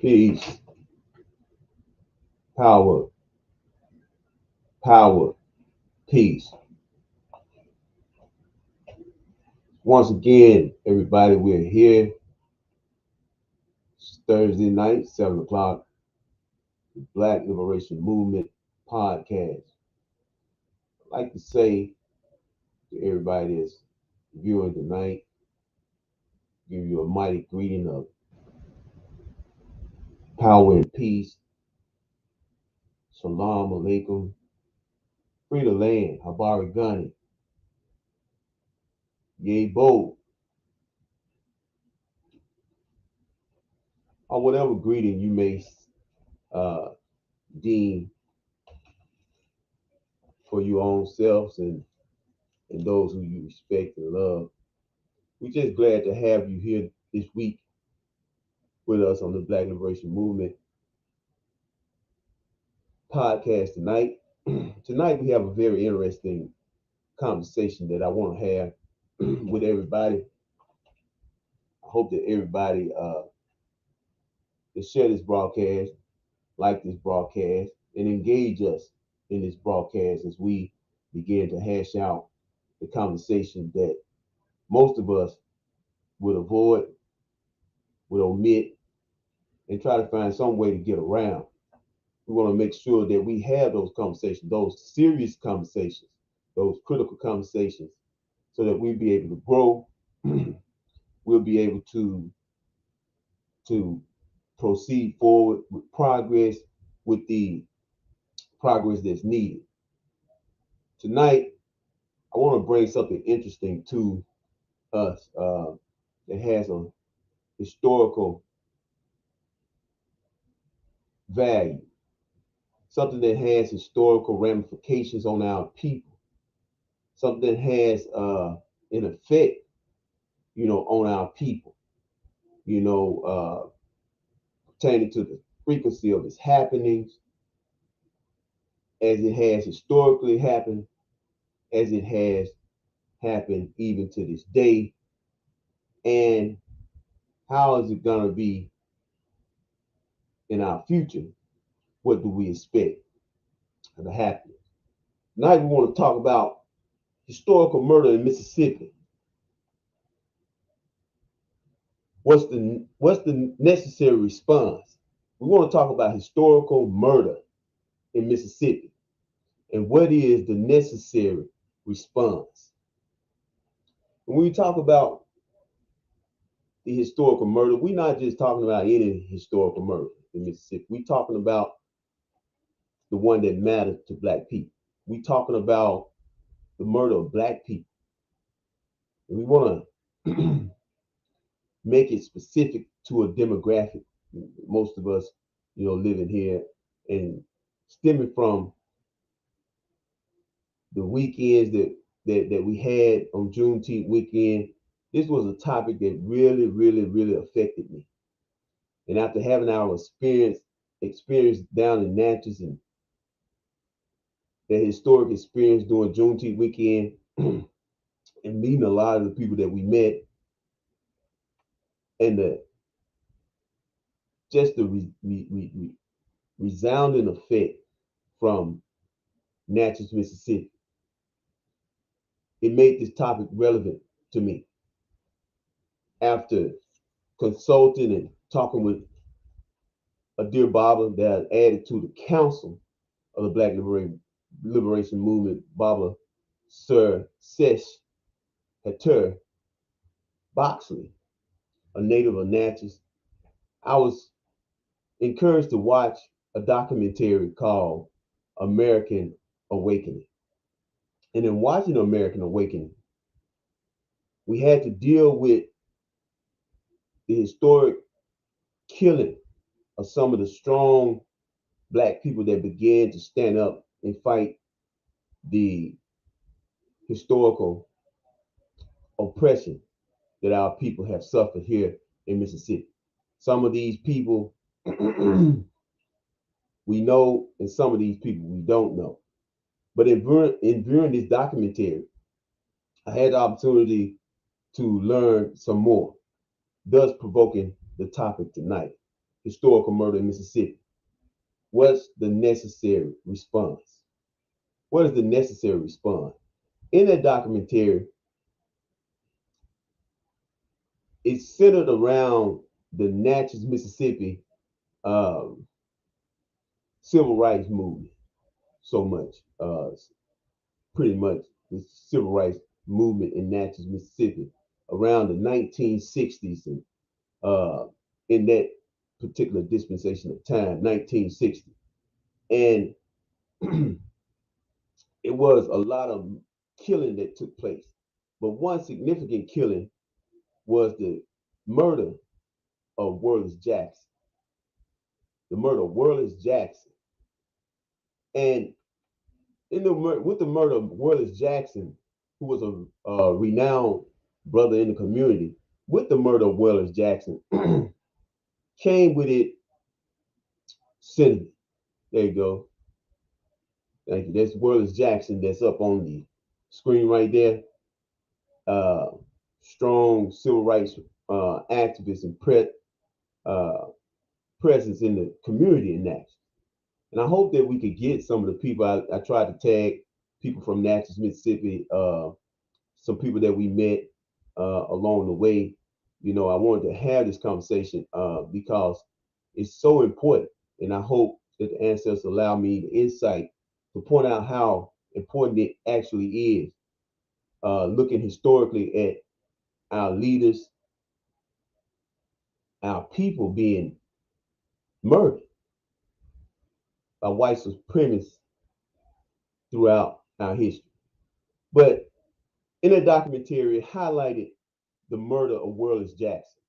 Peace, power, power, peace. Once again, everybody, we're here. It's Thursday night, 7 o'clock, the Black Liberation Movement podcast. I'd like to say to everybody that's viewing tonight, give you a mighty greeting of power and peace. Salam alaikum. Free the land, Habari Ghani. Yay bold. Or whatever greeting you may uh, deem for your own selves and those who you respect and love. We're just glad to have you here this week with us on the Black Liberation Movement podcast tonight. Tonight we have a very interesting conversation that I want to have with everybody. I hope that everybody will share this broadcast, like this broadcast, and engage us in this broadcast as we begin to hash out the conversation that most of us would avoid, would omit, and try to find some way to get around. We want to make sure that we have those conversations, those serious conversations, those critical conversations, so that we'll be able to grow. We'll be able to proceed forward with progress, with the progress that's needed. Tonight, I want to bring something interesting to us that has a historical value, something that has historical ramifications on our people, something that has an effect, on our people, pertaining to the frequency of its happenings, as it has historically happened, as it has happened even to this day, and how is it going to be in our future? What do we expect to happen? Tonight we want to talk about historical murder in Mississippi. What's the necessary response? We want to talk about historical murder in Mississippi and what is the necessary response. When we talk about the historical murder, we're not just talking about any historical murder in Mississippi. We're talking about the one that mattered to Black people. We're talking about the murder of Black people. And we want to make it specific to a demographic. Most of us, living here and stemming from the weekends that we had on Juneteenth weekend. This was a topic that really, really, really affected me. And after having our experience down in Natchez and that historic experience during Juneteenth weekend, and meeting a lot of the people that we met, and the resounding effect from Natchez, Mississippi, it made this topic relevant to me. After consulting and talking with a dear Baba that I added to the council of the Black Liberation Movement, Baba Sir Sesh Hatter Boxley, a native of Natchez, I was encouraged to watch a documentary called American Awakening. And in watching American Awakening, we had to deal with the historic killing of some of the strong Black people that began to stand up and fight the historical oppression that our people have suffered here in Mississippi. Some of these people we know, and some of these people we don't know. But in viewing this documentary, I had the opportunity to learn some more, thus provoking the topic tonight. historical murder in Mississippi. What's the necessary response? What is the necessary response? In that documentary, it's centered around the Natchez, Mississippi um, civil rights movement so much. Pretty much the civil rights movement in Natchez, Mississippi around the 1960s and in that particular dispensation of time, 1960. And it was a lot of killing that took place. But one significant killing was the murder of Wallace Jackson. The murder of Wallace Jackson. And with the murder of Wallace Jackson, who was a renowned brother in the community, with the murder of Wallace Jackson came with it sentiment. There you go. Thank you. That's Wallace Jackson that's up on the screen right there. Strong civil rights activist and presence in the community in Natchez. And I hope that we could get some of the people. I tried to tag people from Natchez, Mississippi, some people that we met along the way. You know, I wanted to have this conversation because it's so important. And I hope that the ancestors allow me the insight to point out how important it actually is. Looking historically at our leaders, our people being murdered by white supremacists throughout our history. But in a documentary, it highlighted the murder of Wallace Jackson.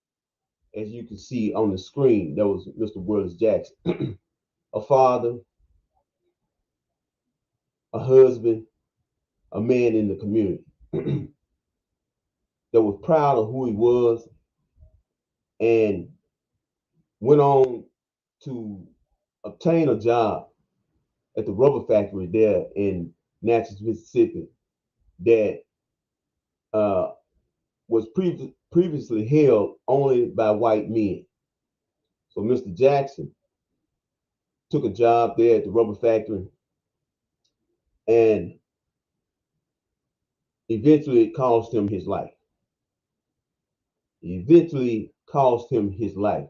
As you can see on the screen, that was Mr. Wallace Jackson, a father, a husband, a man in the community that was proud of who he was and went on to obtain a job at the rubber factory there in Natchez, Mississippi, that was previously held only by white men. So Mr. Jackson took a job there at the rubber factory, and eventually it cost him his life. It eventually cost him his life.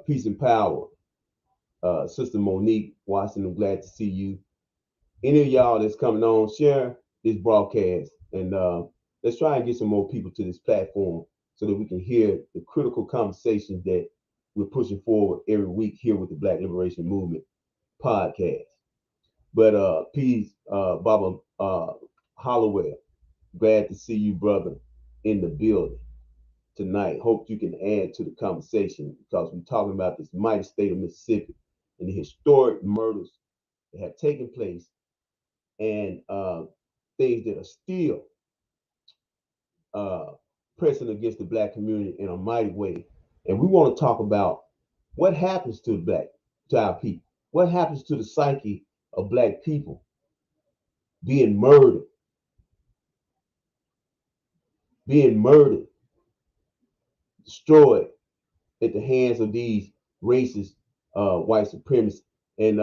Peace and power. Sister Monique Watson, I'm glad to see you. Any of y'all that's coming on, share this broadcast, and let's try and get some more people to this platform so that we can hear the critical conversations that we're pushing forward every week here with the Black Liberation Movement podcast. But peace, Baba Hollowell, glad to see you, brother, in the building tonight. Hope you can add to the conversation because we're talking about this mighty state of Mississippi and the historic murders that have taken place and things that are still pressing against the Black community in a mighty way. And we want to talk about what happens to our people. What happens to the psyche of Black people being murdered, destroyed at the hands of these racist white supremacists. And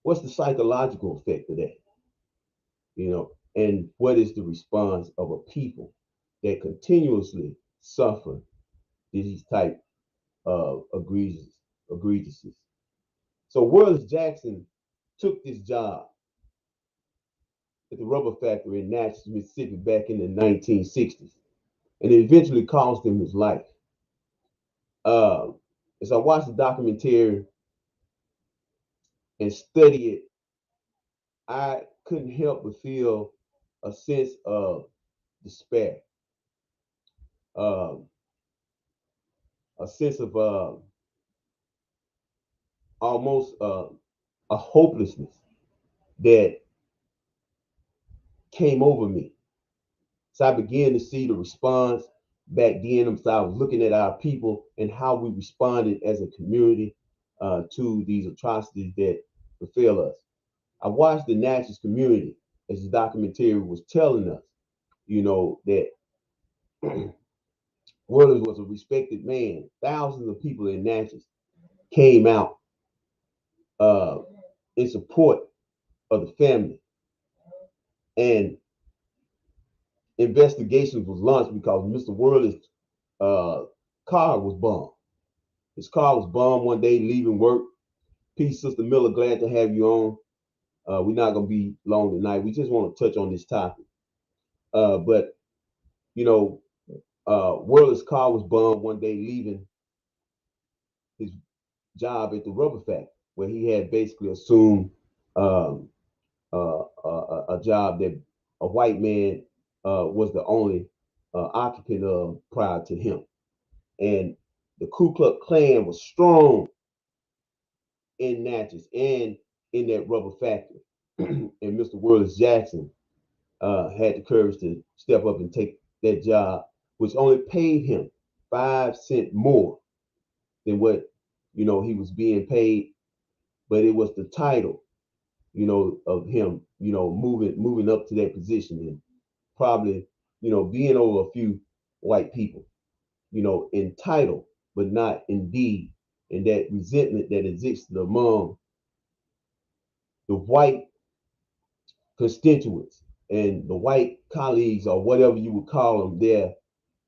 what's the psychological effect of that? You know, and what is the response of a people that continuously suffer these type of egregiousness? So Wallace Jackson took this job at the rubber factory in Natchez, Mississippi back in the 1960s, and it eventually cost him his life. As I watched the documentary and study it, I couldn't help but feel a sense of despair, um, a sense of almost a hopelessness that came over me. So I began to see the response back then. So I was looking at our people and how we responded as a community to these atrocities that befell us. I watched the Natchez community as the documentary was telling us, you know, that Wallace was a respected man. Thousands of people in Natchez came out uh, in support of the family, and investigations was launched because Mr. Worley's uh, car was bombed. His car was bombed one day leaving work. Peace, Sister Miller. Glad to have you on. We're not gonna be long tonight. We just want to touch on this topic. But you know, Worley's car was bombed one day leaving his job at the rubber factory, where he had basically assumed um, a job that a white man was the only occupant of prior to him. And the Ku Klux Klan was strong in Natchez and in that rubber factory. And Mr. Wallace Jackson had the courage to step up and take that job, which only paid him 5 cents more than what he was being paid, but it was the title, of him, moving up to that position and probably, being over a few white people, entitled, but not in deed. And that resentment that existed among the white constituents and the white colleagues or whatever you would call them there,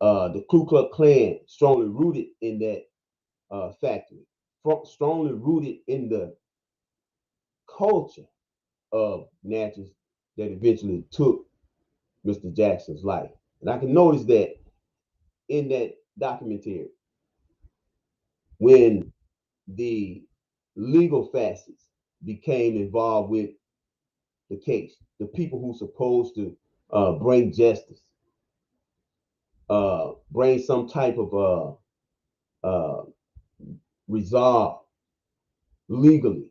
the Ku Klux Klan strongly rooted in that factory, strongly rooted in the culture of Natchez that eventually took Mr. Jackson's life. And I can notice that in that documentary, when the legal facets became involved with the case, the people who supposed to bring justice, bring some type of resolve legally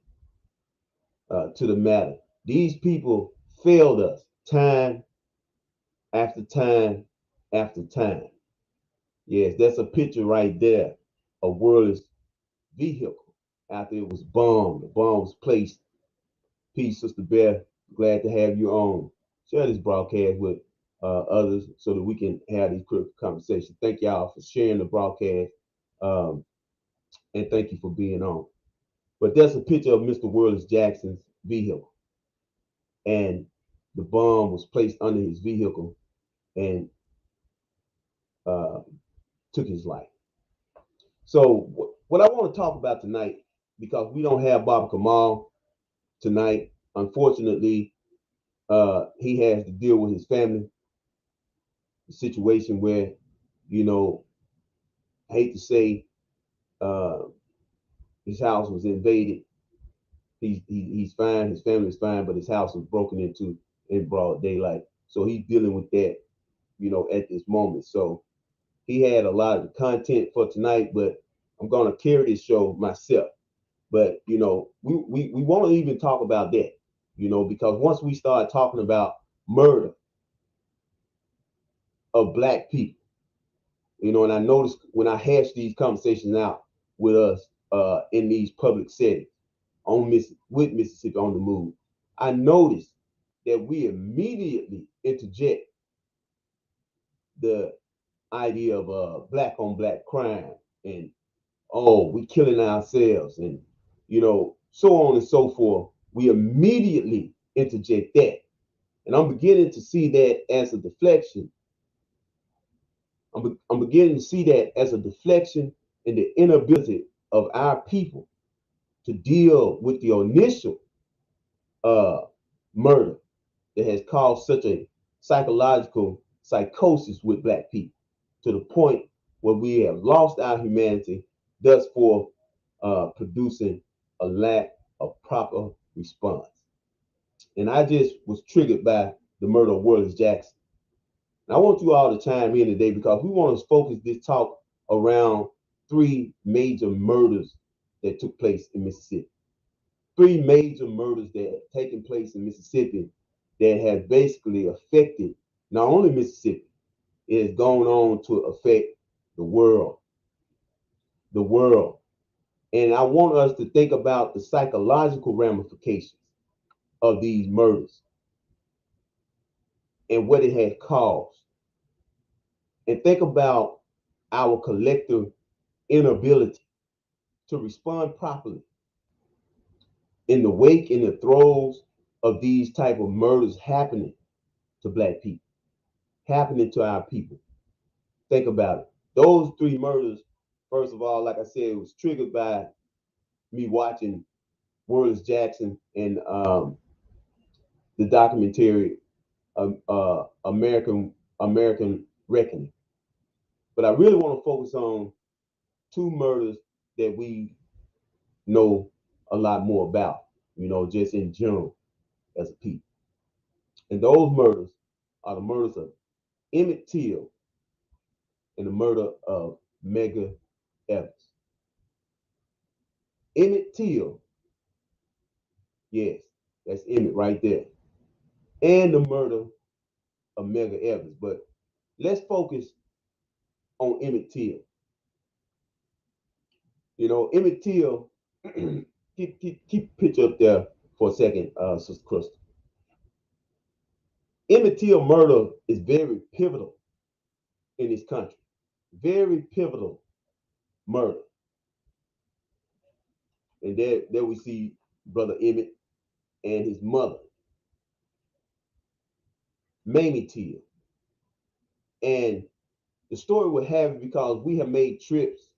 to the matter. These people failed us time after time after time. Yes, that's a picture right there of Worley's vehicle after it was bombed. The bomb was placed. Peace, Sister Bear. Glad to have you on. Share this broadcast with others so that we can have these critical conversations. Thank y'all for sharing the broadcast, um, and thank you for being on. But that's a picture of Mr. Wallace Jackson's vehicle, and the bomb was placed under his vehicle and uh, took his life. So, what I want to talk about tonight, because we don't have Baba Kamal tonight, unfortunately, he has to deal with his family situation where, you know, I hate to say, uh, his house was invaded. He's fine, his family's fine, but his house was broken into in broad daylight. So he's dealing with that, at this moment. So he had a lot of the content for tonight, but I'm gonna carry this show myself. But we won't even talk about that, because once we start talking about murder of black people, and I noticed when I hash these conversations out with us in these public settings with Mississippi on the Move, I noticed that we immediately interject the idea of black on black crime and we killing ourselves and so on and so forth. We immediately interject that, and I'm beginning to see that as a deflection. I'm beginning to see that as a deflection in the inability of our people to deal with the initial uh, murder that has caused such a psychological psychosis with black people to the point where we have lost our humanity, thus for producing a lack of proper response. And I just was triggered by the murder of Wallace Jackson. And I want you all to chime in today because we want to focus this talk around three major murders that took place in Mississippi. Three major murders that have taken place in Mississippi that have basically affected not only Mississippi, it has gone on to affect the world. The world. And I want us to think about the psychological ramifications of these murders and what it has caused. And think about our collective inability to respond properly in the wake, in the throes of these type of murders happening to Black people, happening to our people. Think about it. Those three murders, first of all, like I said, it was triggered by me watching Wallace Jackson and the documentary American Reckoning. But I really want to focus on two murders that we know a lot more about, just in general as a people. And those murders are the murders of Emmett Till and the murder of Medgar Evers. Emmett Till, yes, that's Emmett right there, and the murder of Medgar Evers. But let's focus on Emmett Till. Emmett Till, keep the picture up there for a second, Sister Crystal. Emmett Till murder is very pivotal in this country. Very pivotal murder. And there we see Brother Emmett and his mother, Mamie Till. And the story would have it because we have made trips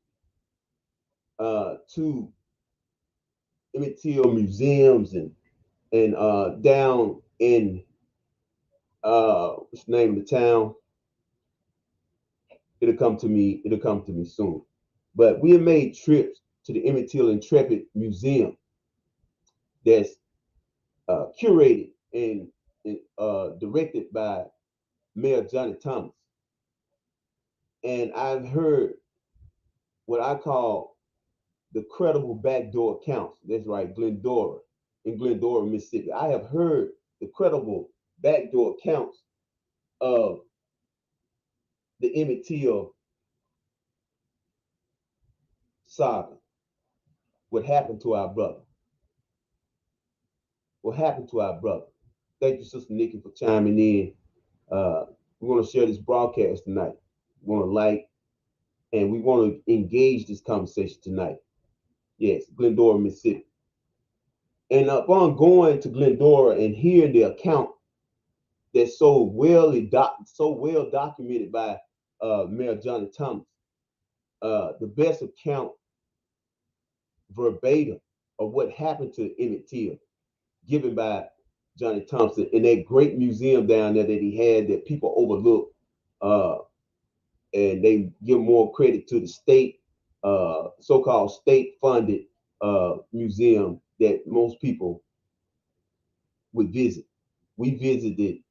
to Emmett Till museums and down in what's the name of the town? It'll come to me soon. But we have made trips to the Emmett Till Intrepid Museum that's curated and directed by Mayor Johnny Thomas. And I've heard what I call the credible backdoor accounts. That's right, in Glendora, Mississippi. I have heard the credible backdoor accounts of the Emmett Till saga. What happened to our brother? What happened to our brother? Thank you, Sister Nikki, for chiming in. We want to share this broadcast tonight. We want to like, and we want to engage this conversation tonight. Yes, Glendora, Mississippi. And upon going to Glendora and hearing the account that's so well documented by Mayor Johnny Thomas, the best account verbatim of what happened to Emmett Till, given by Johnny Thompson in that great museum down there that he had that people overlook, and they give more credit to the state, so-called state-funded museum that most people would visit. We visited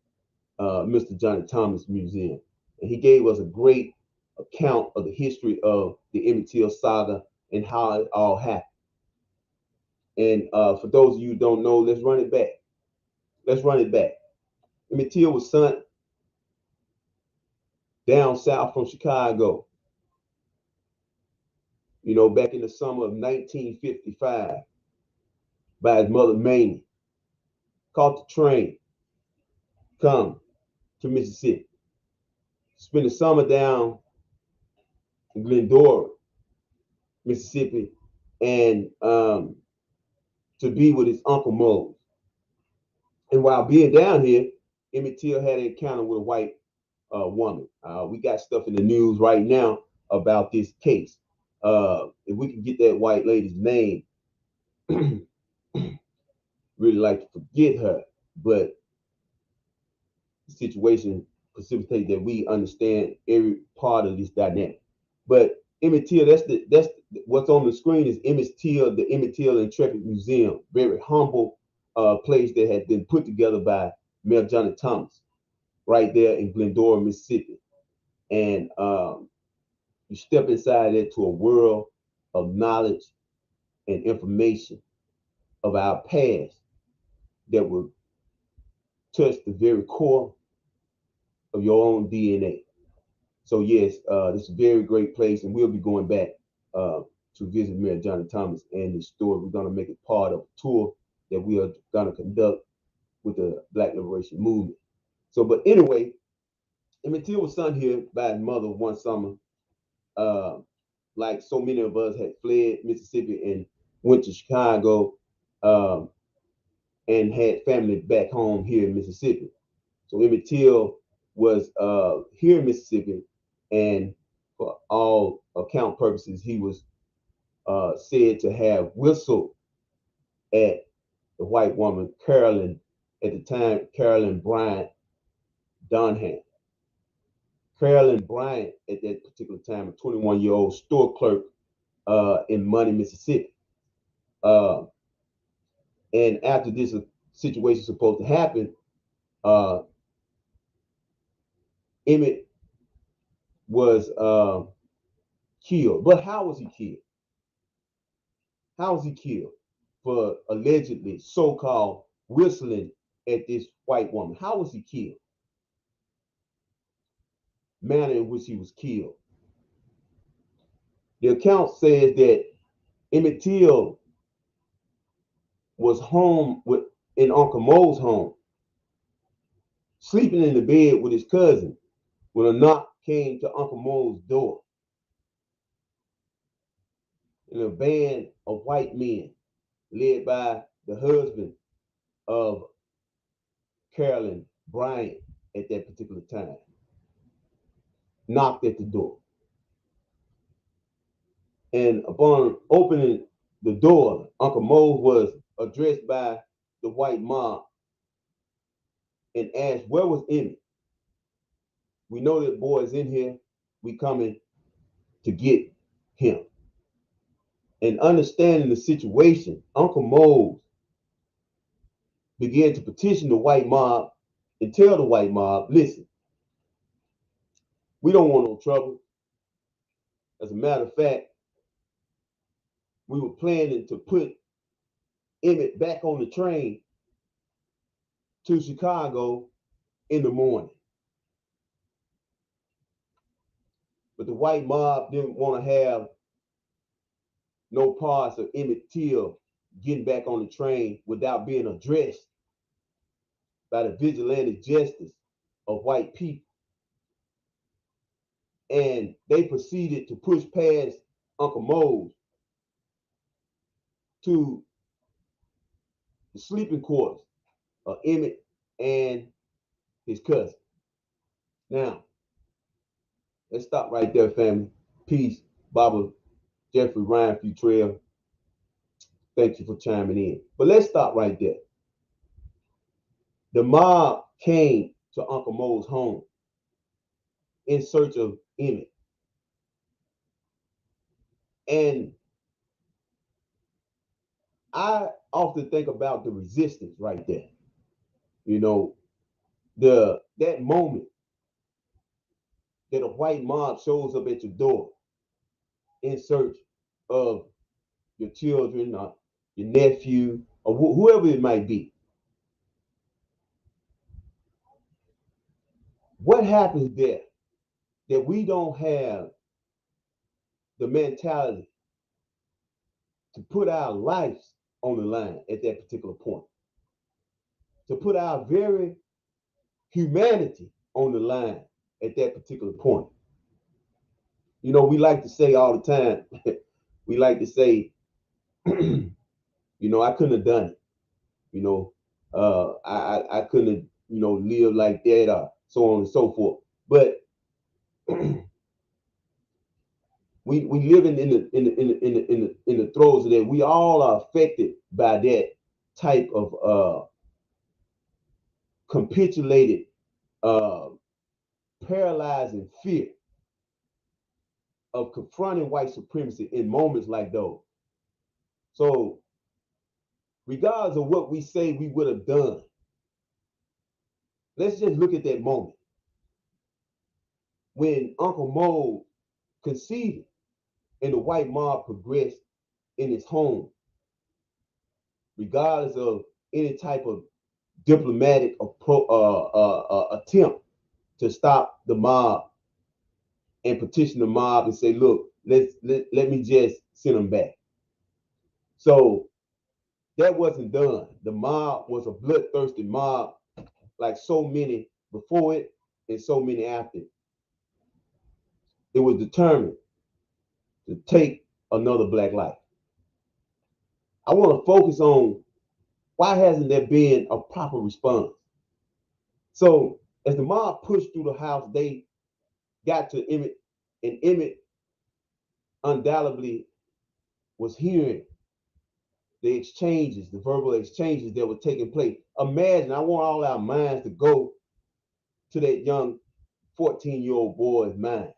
Mr. Johnny Thomas Museum, and he gave us a great account of the history of the Emmett Till saga and how it all happened. And for those of you who don't know, let's run it back. Emmett Till was sent down south from Chicago, back in the summer of 1955 by his mother Mamie. Caught the train, come to Mississippi. Spent the summer down in Glendora, Mississippi, and to be with his Uncle Mose. And while being down here, Emmett Till had an encounter with a white woman. We got stuff in the news right now about this case. If we can get that white lady's name, really like to forget her, but the situation precipitates that we understand every part of this dynamic. But Emmett Till, that's what's on the screen is Emmett Till, the Emmett Till Intrepid Museum, very humble place that had been put together by Mayor Johnny Thomas, right there in Glendora, Mississippi. And you step inside it to a world of knowledge and information of our past that will touch the very core of your own DNA. So yes, this is a very great place, and we'll be going back to visit Mayor Johnny Thomas and his story. We're going to make it part of a tour that we are going to conduct with the Black Liberation Movement. So, but anyway, Emmett Till was sent here by his mother one summer uh, like so many of us had fled Mississippi and went to Chicago, um, and had family back home here in Mississippi. So Emmett Till was here in Mississippi, and for all account purposes, he was said to have whistled at the white woman, Carolyn, at the time, Carolyn Bryant Dunham. Carolyn Bryant, at that particular time, a 21-year-old store clerk in Money, Mississippi. Uh, and after this situation was supposed to happen, uh, Emmett was killed. But how was he killed? How was he killed? For allegedly so-called whistling at this white woman. How was he killed? Manner in which he was killed. The account says that Emmett Till was home in Uncle Mo's home, sleeping in the bed with his cousin, when a knock came to Uncle Mo's door. And a band of white men, led by the husband of Carolyn Bryant at that particular time, knocked at the door. And upon opening the door, Uncle Mo was addressed by the white mob and asked, "Where was Emmett? We know that boy is in here. We coming to get him." And understanding the situation, Uncle Mo began to petition the white mob and tell the white mob, "Listen, we don't want no trouble. As a matter of fact, we were planning to put Emmett back on the train to Chicago in the morning." But the white mob didn't want to have no parts of Emmett Till getting back on the train without being addressed by the vigilante justice of white people. And they proceeded to push past Uncle Mose to the sleeping quarters of Emmett and his cousin. Now, let's stop right there, family. Peace, Baba, Jeffrey, Ryan, Futrell. Thank you for chiming in. But let's stop right there. The mob came to Uncle Mo's home in search of Emmett. And I often think about the resistance right there. You know, that moment that a white mob shows up at your door in search of your children or your nephew or whoever it might be. What happens there that we don't have the mentality to put our lives on the line at that particular point, to put our very humanity on the line at that particular point? You know, we like to say all the time, we like to say, you know, I couldn't have done it. You know, I couldn't have, you know, lived like that, or so on and so forth. But we living in the throes of that. We all are affected by that type of capitulated, uh, paralyzing fear of confronting white supremacy in moments like those. So, regardless of what we say we would have done, let's just look at that moment when Uncle Mo conceded and the white mob progressed in his home, regardless of any type of diplomatic attempt to stop the mob and petition the mob and say, "Look, let me just send them back." So that wasn't done. The mob was a bloodthirsty mob, like so many before it and so many after it. It was determined to take another black life. I want to focus on why hasn't there been a proper response? So as the mob pushed through the house, they got to Emmett, and Emmett undoubtedly was hearing the exchanges, the verbal exchanges that were taking place. Imagine, I want all our minds to go to that young 14-year-old boy's mind,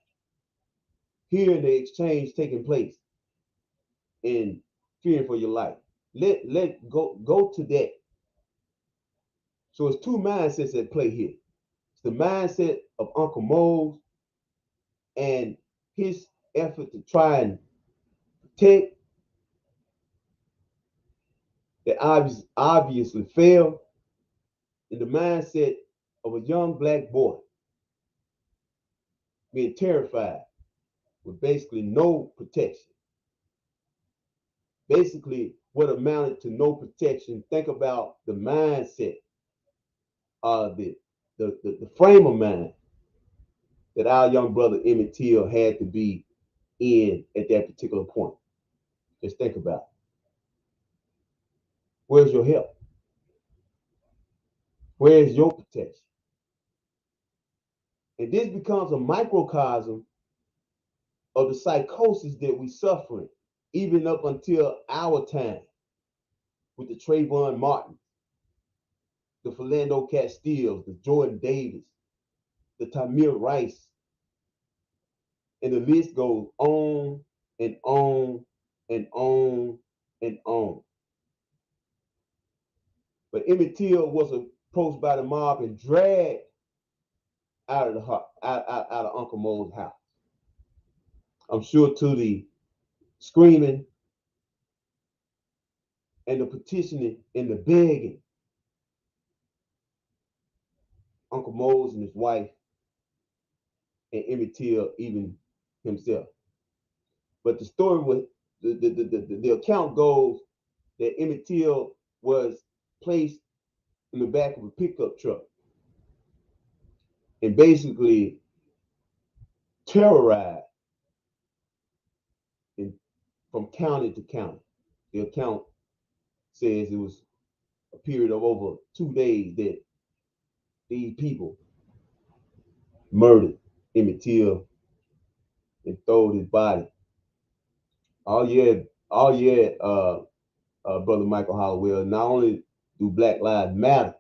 hearing the exchange taking place and fearing for your life. Let go to that. So it's two mindsets at play here. It's the mindset of Uncle Mose and his effort to try and protect that obviously failed, in the mindset of a young black boy being terrified with basically no protection. Basically, what amounted to no protection. Think about the mindset, the frame of mind that our young brother Emmett Till had to be in at that particular point. Just think about it. Where's your help? Where's your protection? And this becomes a microcosm of the psychosis that we suffering, even up until our time, with the Trayvon Martin, the Philando Castillos, the Jordan Davis, the Tamir Rice, and the list goes on and on and on and on. But Emmett Till was approached by the mob and dragged out of Uncle Mo's house. I'm sure to the screaming and the petitioning and the begging. Uncle Mose and his wife and Emmett Till even himself. But the story was the account goes that Emmett Till was placed in the back of a pickup truck and basically terrorized from county to county. The account says it was a period of over 2 days that these people murdered Emmett Till and throwed his body. All yeah, Brother Michael Hollowell. Not only do Black Lives matter,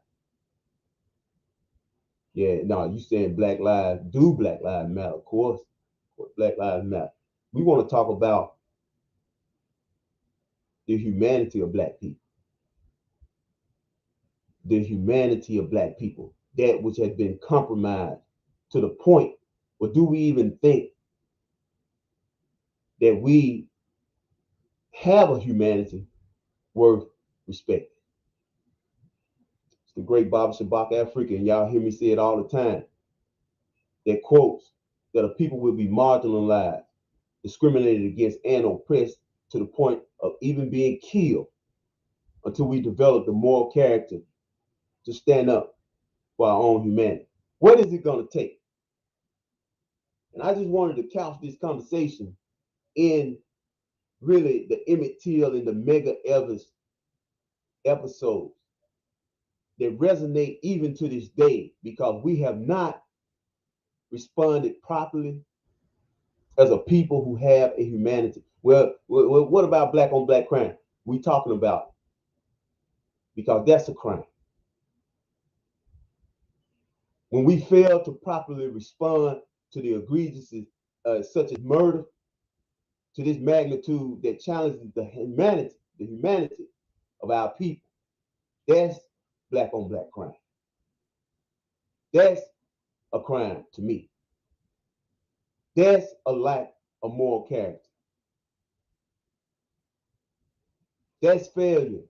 yeah, no, you saying Black Lives matter? Of course, Black Lives matter. We want to talk about the humanity of Black people, the humanity of Black people, that which has been compromised to the point, or do we even think that we have a humanity worth respecting? It's the great Baba Shabak Africa, and y'all hear me say it all the time. That quotes that a people will be marginalized, discriminated against, and oppressed to the point of even being killed until we develop the moral character to stand up for our own humanity. What is it going to take? And I just wanted to couch this conversation in really the Emmett Till and the Medgar Evers episodes that resonate even to this day, because we have not responded properly as a people who have a humanity. Well, what about black on black crime? We talking about it, because that's a crime. When we fail to properly respond to the egregiousness such as murder, to this magnitude that challenges the humanity of our people, that's black on black crime. That's a crime to me. That's a lack of moral character. That's failure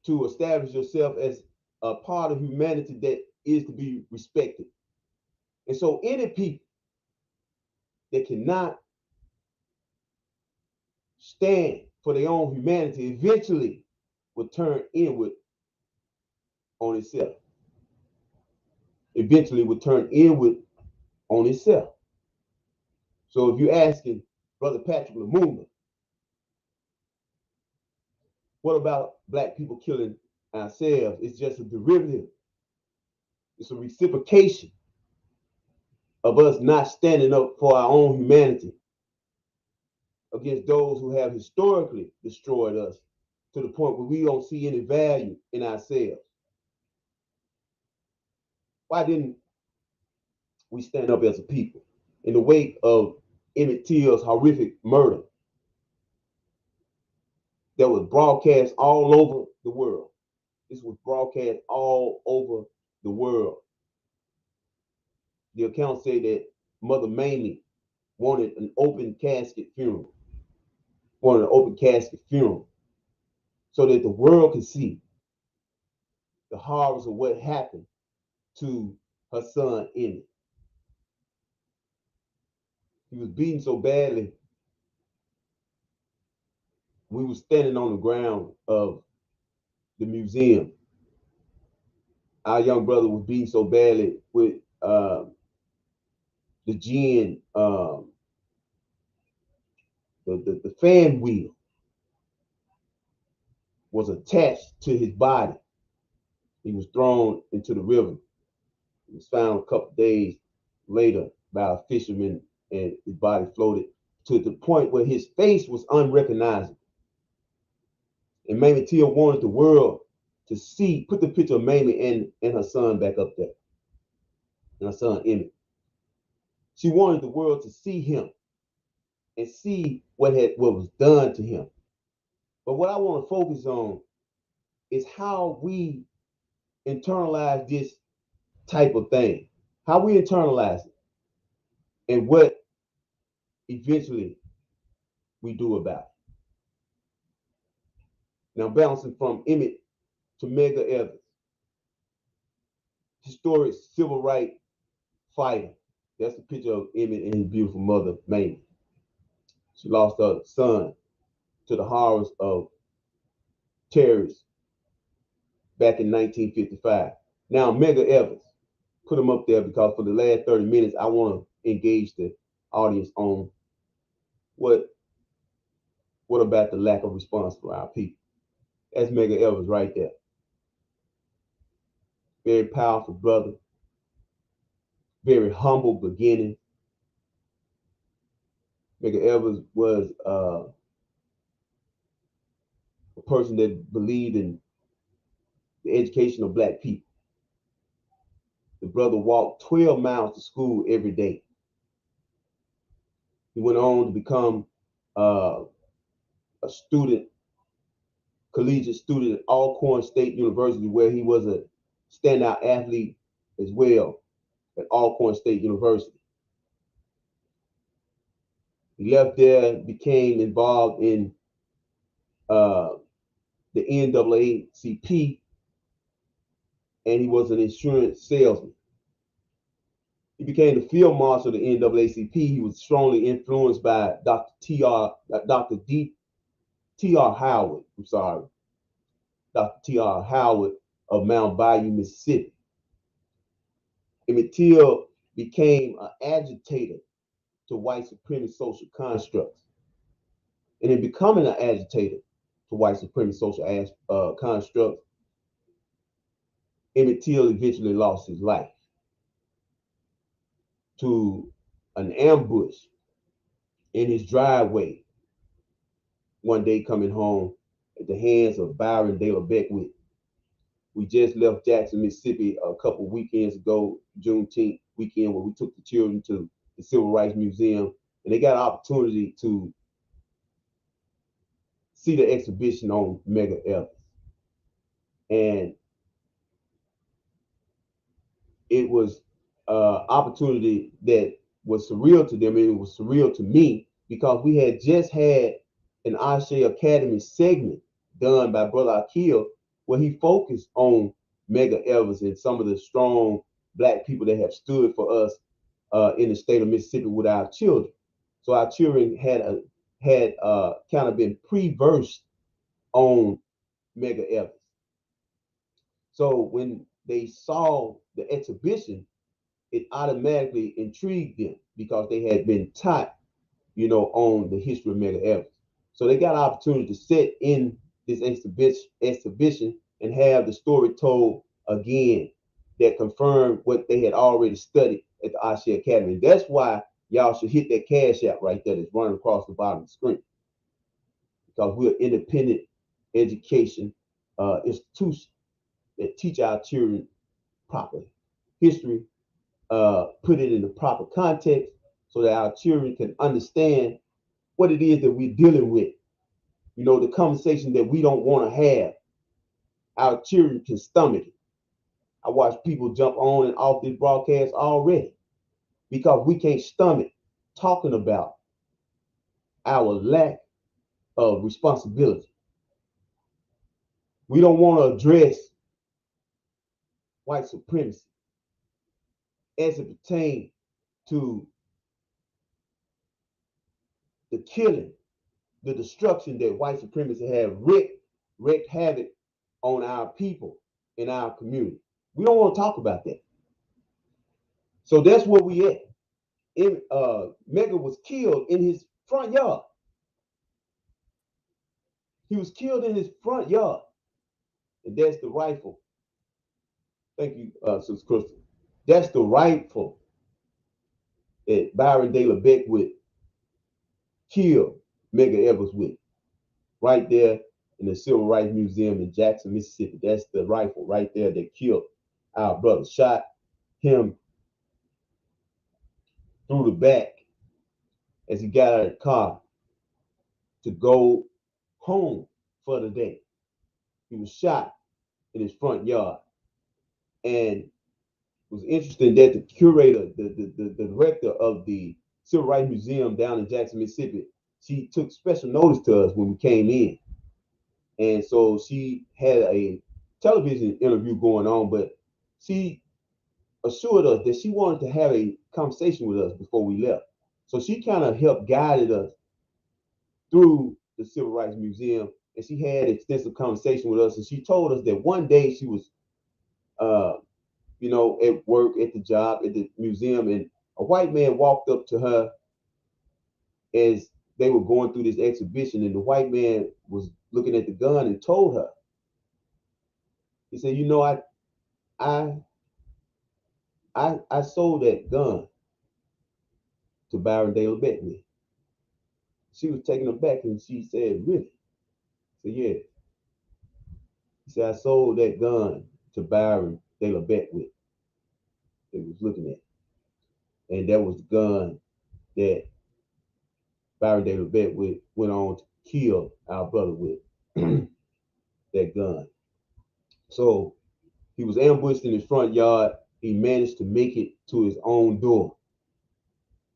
to establish yourself as a part of humanity that is to be respected. And so any people that cannot stand for their own humanity eventually will turn inward on itself. Eventually will turn inward on itself. So if you're asking, Brother Patrick Lumumba. What about black people killing ourselves? It's just a derivative. It's a reciprocation of us not standing up for our own humanity against those who have historically destroyed us to the point where we don't see any value in ourselves. Why didn't we stand up as a people in the wake of Emmett Till's horrific murder that was broadcast all over the world? This was broadcast all over the world. The accounts say that Mother Mamie wanted an open casket funeral, so that the world could see the horrors of what happened to her son Emmett. He was beaten so badly. We were standing on the ground of the museum. Our young brother was beaten so badly with the gin, the fan wheel was attached to his body. He was thrown into the river. He was found a couple days later by a fisherman, and his body floated to the point where his face was unrecognizable. And Mamie Till wanted the world to see, put the picture of Mamie and her son back up there, and her son Emmett. She wanted the world to see him and see what was done to him. But what I want to focus on is how we internalize this type of thing, how we internalize it, and what eventually we do about it. Now, bouncing from Emmett to Medgar Evers, historic civil rights fighter. That's a picture of Emmett and his beautiful mother, Mamie. She lost her son to the horrors of terrorists back in 1955. Now, Medgar Evers, put him up there because for the last 30 minutes, I want to engage the audience on what about the lack of response for our people. That's Medgar Evers right there. Very powerful brother, very humble beginning. Medgar Evers was a person that believed in the education of black people. The brother walked 12 miles to school every day. He went on to become a student, collegiate student at Alcorn State University, where he was a standout athlete as well at Alcorn State University. He left there, became involved in the NAACP, and he was an insurance salesman. He became the field marshal of the NAACP. He was strongly influenced by Dr. T.R. Howard. Dr. T.R. Howard of Mount Bayou, Mississippi. Emmett Till became an agitator to white supremacist social constructs. And in becoming an agitator to white supremacist social constructs, Emmett Till eventually lost his life to an ambush in his driveway one day coming home at the hands of Byron De La Beckwith. We just left Jackson, Mississippi a couple of weekends ago, Juneteenth weekend, where we took the children to the Civil Rights Museum, and they got an opportunity to see the exhibition on Medgar Evers. And it was an opportunity that was surreal to them, and it was surreal to me because we had just had an Ashe Academy segment done by Brother Akil where he focused on Medgar Evers and some of the strong black people that have stood for us in the state of Mississippi with our children. So our children had kind of been pre-versed on Medgar Evers. So when they saw the exhibition, it automatically intrigued them because they had been taught, on the history of Medgar Evers. So they got an opportunity to sit in this exhibition and have the story told again that confirmed what they had already studied at the Ashe Academy. And that's why y'all should hit that cash app right there that's running across the bottom of the screen. Because we're an independent education institution that teach our children properly. History, put it in the proper context so that our children can understand what it is that we're dealing with. The conversation that we don't want to have, our children can stomach it. I watch people jump on and off this broadcast already because we can't stomach talking about our lack of responsibility. We don't want to address white supremacy as it pertains to the killing, the destruction that white supremacy have wreaked havoc on our people in our community. We don't want to talk about that. So that's where we at. Medgar was killed in his front yard. He was killed in his front yard. And that's the rifle. Thank you, Sister Crystal. That's the rifle that Byron De La Beckwith killed Medgar Evers with. Right there in the Civil Rights Museum in Jackson, Mississippi. That's the rifle right there that killed our brother. Shot him through the back as he got out of the car to go home for the day. He was shot in his front yard. And it was interesting that the curator, the director of the Civil Rights Museum down in Jackson, Mississippi, she took special notice to us when we came in. And so she had a television interview going on, but she assured us that she wanted to have a conversation with us before we left. So she kind of helped guided us through the Civil Rights Museum, and she had extensive conversation with us. And she told us that one day she was, at work, at the job, at the museum, and a white man walked up to her as they were going through this exhibition, and the white man was looking at the gun and told her, he said, I sold that gun to Byron De La Beckwith. She was taken aback and she said, really? I said, yeah. He said, I sold that gun to Byron De La Beckwith. They was looking at. And that was the gun that Byron De La Beckwith went on to kill our brother with. That gun. So he was ambushed in his front yard. He managed to make it to his own door.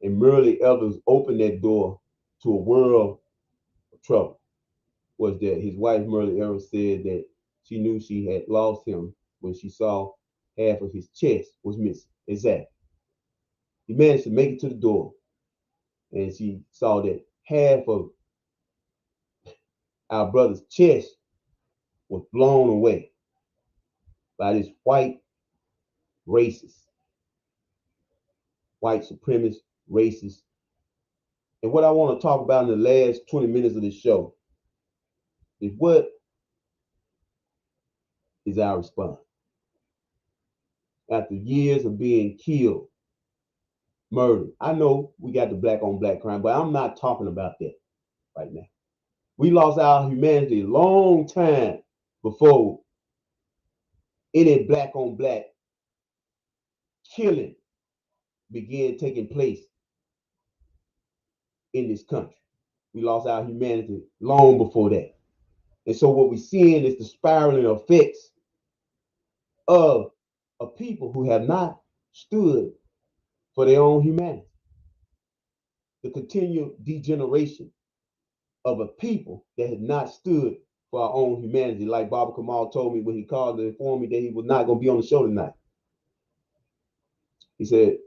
And Merle Evers opened that door to a world of trouble. Was that his wife, Merle Evers, said that she knew she had lost him when she saw half of his chest was missing. Exactly. He managed to make it to the door, and she saw that half of our brother's chest was blown away by this white racist, white supremacist racist. And what I want to talk about in the last 20 minutes of this show is what is our response. After years of being killed, murdered. I know we got the black on black crime, but I'm not talking about that right now. We lost our humanity a long time before any black on black killing began taking place in this country. We lost our humanity long before that. And so what we're seeing is the spiraling effects of a people who have not stood for their own humanity. The continued degeneration of a people that had not stood for our own humanity. Like Baba Kamal told me when he called to inform me that he was not going to be on the show tonight. He said,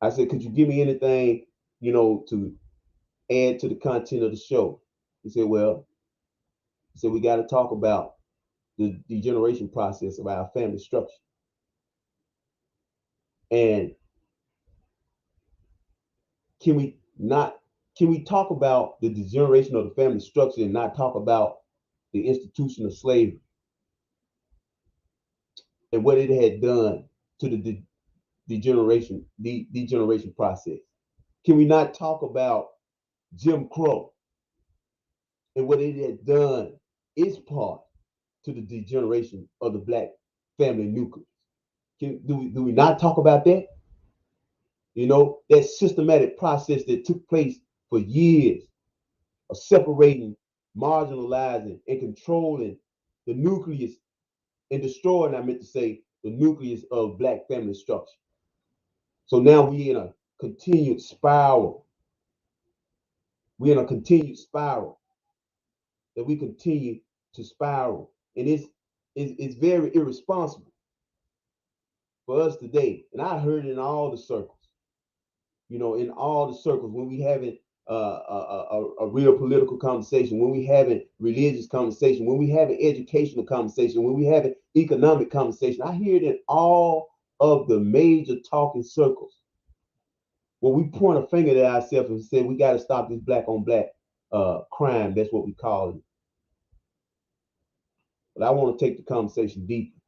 I said, could you give me anything, to add to the content of the show? He said, we got to talk about the degeneration process of our family structure. And can we not Can we talk about the degeneration of the family structure and not talk about the institution of slavery and what it had done to the degeneration process? Can we not talk about Jim Crow and what it had done, its part to the degeneration of the black family nucleus? Do we not talk about that? You know, that systematic process that took place for years of separating, marginalizing, and controlling the nucleus and destroying, I meant to say, the nucleus of black family structure. So now we're in a continued spiral. We're in a continued spiral that we continue to spiral. And it's very irresponsible for us today. And I heard it in all the circles, you know, in all the circles when we having a real political conversation, when we having religious conversation, when we having educational conversation, when we having economic conversation. I hear it in all of the major talking circles. When we point a finger at ourselves and say we got to stop this black on black crime, that's what we call it. But I want to take the conversation deeper.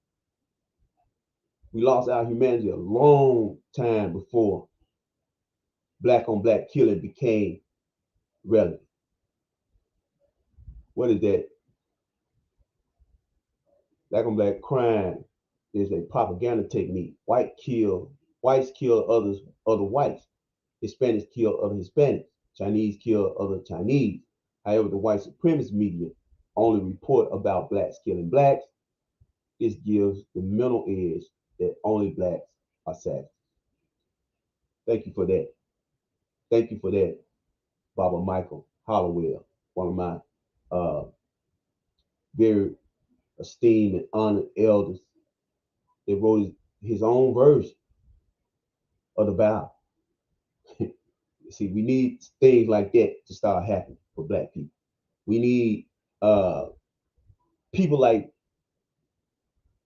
We lost our humanity a long time before black on black killing became relevant. What is that? Black on black crime is a propaganda technique. Whites kill other whites. Hispanics kill other Hispanics. Chinese kill other Chinese. However, the white supremacist media only report about blacks killing blacks. This gives the mental edge that only blacks are savages. Thank you for that. Thank you for that, Baba Michael Hollowell, one of my very esteemed and honored elders that wrote his own version of the Bible. See, we need things like that to start happening for black people. We need people like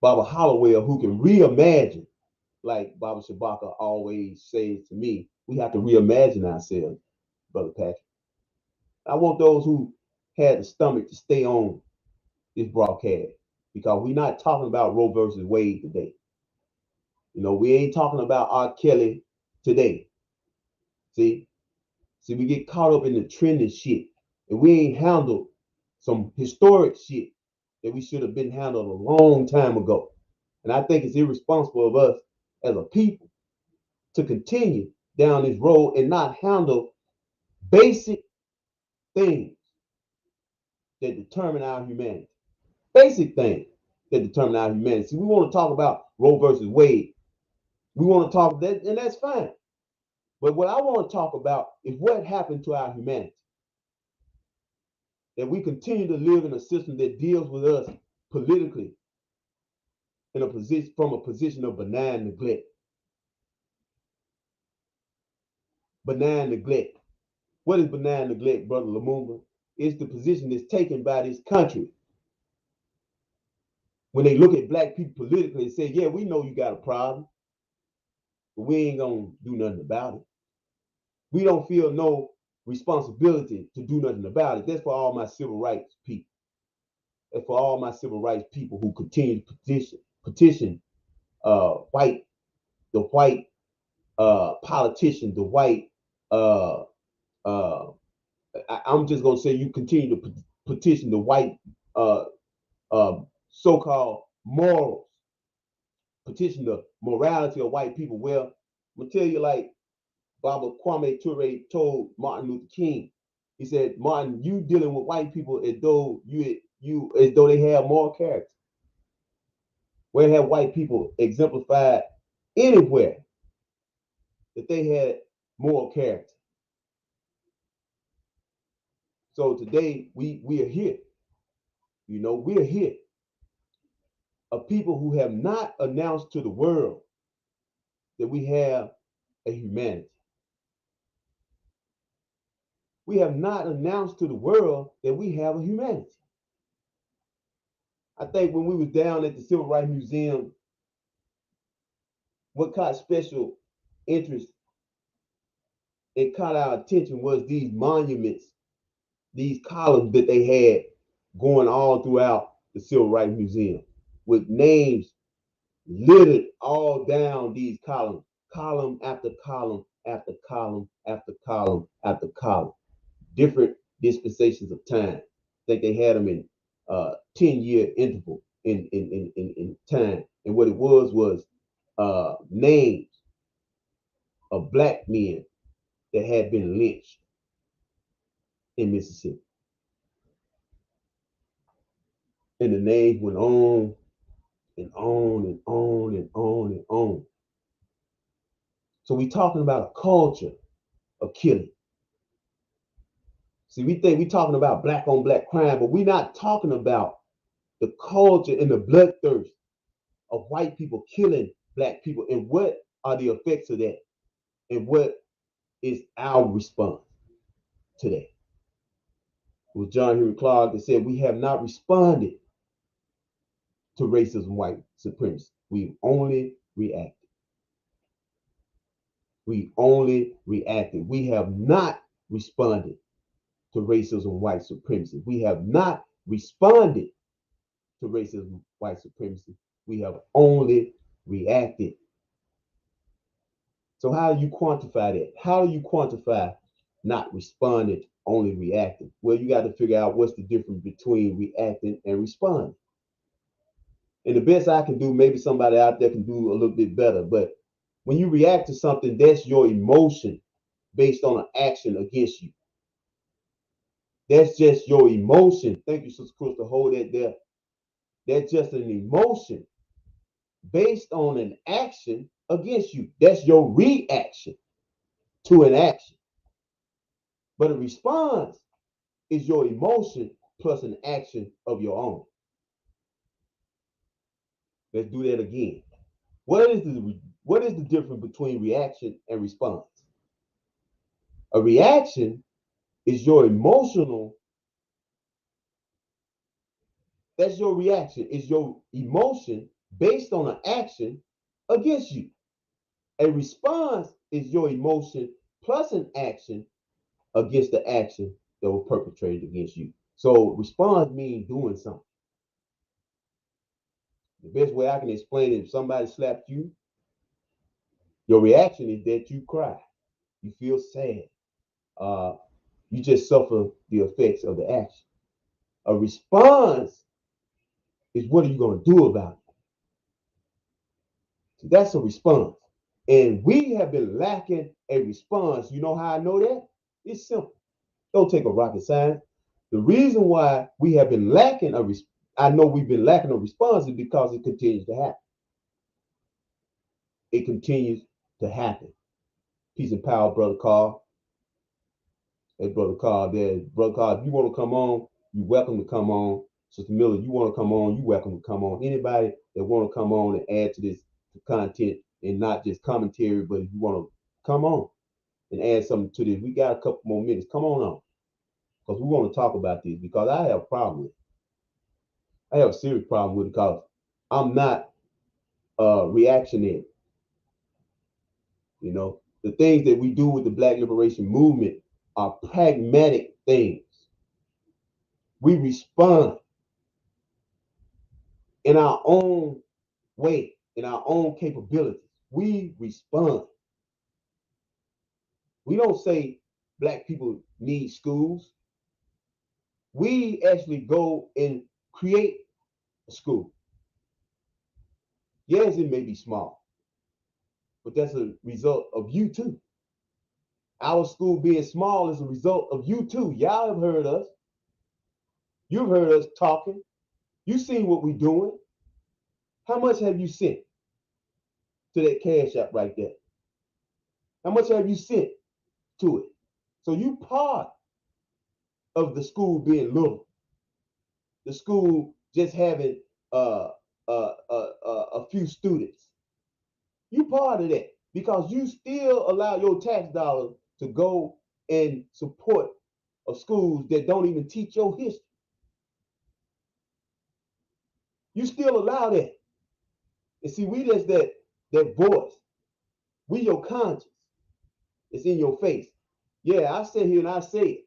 Baba Hollowell who can reimagine, like Baba Shabaka always says to me, we have to reimagine ourselves, Brother Patrick. I want those who had the stomach to stay on this broadcast because we're not talking about Roe versus Wade today. You know, we ain't talking about R. Kelly today. See, we get caught up in the trending shit and we ain't handled some historic shit that we should have been handled a long time ago. And I think it's irresponsible of us as a people to continue down this road and not handle basic things that determine our humanity. Basic things that determine our humanity. See, we want to talk about Roe versus Wade. We want to talk that, and that's fine. But what I want to talk about is what happened to our humanity. That we continue to live in a system that deals with us politically in a position from a position of benign neglect. Benign neglect. What is benign neglect, Brother Lumumba? It's the position that's taken by this country when they look at black people politically and say, yeah, we know you got a problem, but we ain't gonna do nothing about it. We don't feel no responsibility to do nothing about it. That's for all my civil rights people. That's for all my civil rights people who continue to petition the white politicians, the white I'm just gonna say you continue to petition the white so-called morals, petition the morality of white people. Well, I'm gonna tell you like Baba Kwame Ture told Martin Luther King. He said, Martin, you dealing with white people as though as though they have moral character. Where have white people exemplified anywhere that they had moral character? So today we are here. You know, we're here. Of people who have not announced to the world that we have a humanity. We have not announced to the world that we have a humanity. I think when we was down at the Civil Rights Museum, what caught special interest and caught our attention was these monuments, these columns that they had going all throughout the Civil Rights Museum with names littered all down these columns, column after column after column after column after column, different dispensations of time. I think they had them in 10-year interval in time. And what it was names of black men that had been lynched in Mississippi. And the names went on and on and on and on and on. So we're talking about a culture of killing. See, we think we're talking about black on black crime, but we're not talking about the culture and the bloodthirst of white people killing black people. And what are the effects of that? And what is our response to that? It was John Henrik Clarke that said, we have not responded to racism, white supremacy. We've only reacted. We only reacted. We have not responded to racism, white supremacy. We have not responded to racism, white supremacy. We have only reacted. So how do you quantify that? How do you quantify not responding, only reacting? Well, you got to figure out what's the difference between reacting and responding. And the best I can do, maybe somebody out there can do a little bit better, but when you react to something, that's your emotion based on an action against you. That's just your emotion. Thank you, Sister Crystal. Hold that there. That's just an emotion based on an action against you. That's your reaction to an action. But a response is your emotion plus an action of your own. Let's do that again. What is the difference between reaction and response? A reaction is your emotional. That's your reaction. It's your emotion based on an action against you. A response is your emotion plus an action against the action that was perpetrated against you. So response means doing something. The best way I can explain it, if somebody slapped you, your reaction is that you cry. You feel sad. You just suffer the effects of the action. A response is what are you going to do about it? So that's a response. And we have been lacking a response. You know how I know that? It's simple. Don't take a rocket science. The reason why we have been lacking I know we've been lacking a response is because it continues to happen. It continues to happen. Peace and power, Brother Carl. Hey, Brother Carl, there. Brother Carl, if you want to come on, you're welcome to come on. Sister Miller, you want to come on, you're welcome to come on. Anybody that want to come on and add to this content and not just commentary, but if you want to come on and add something to this, we got a couple more minutes. Come on, because we want to talk about this because I have a problem with it. I have a serious problem with it because I'm not reactionary. You know, the things that we do with the Black Liberation Movement are pragmatic things. We respond in our own way, in our own capabilities. We respond. We don't say Black people need schools. We actually go and create a school. Yes, it may be small, but that's a result of you too. Our school being small is a result of you too. Y'all have heard us. You've heard us talking. You've seen what we're doing. How much have you sent to that cash app right there? How much have you sent to it? So you part of the school being little. The school just having a few students. You part of that because you still allow your tax dollars to go and support of schools that don't even teach your history. You still allow that. And see, we just that voice. We your conscience. It's in your face. Yeah, I sit here and I say it.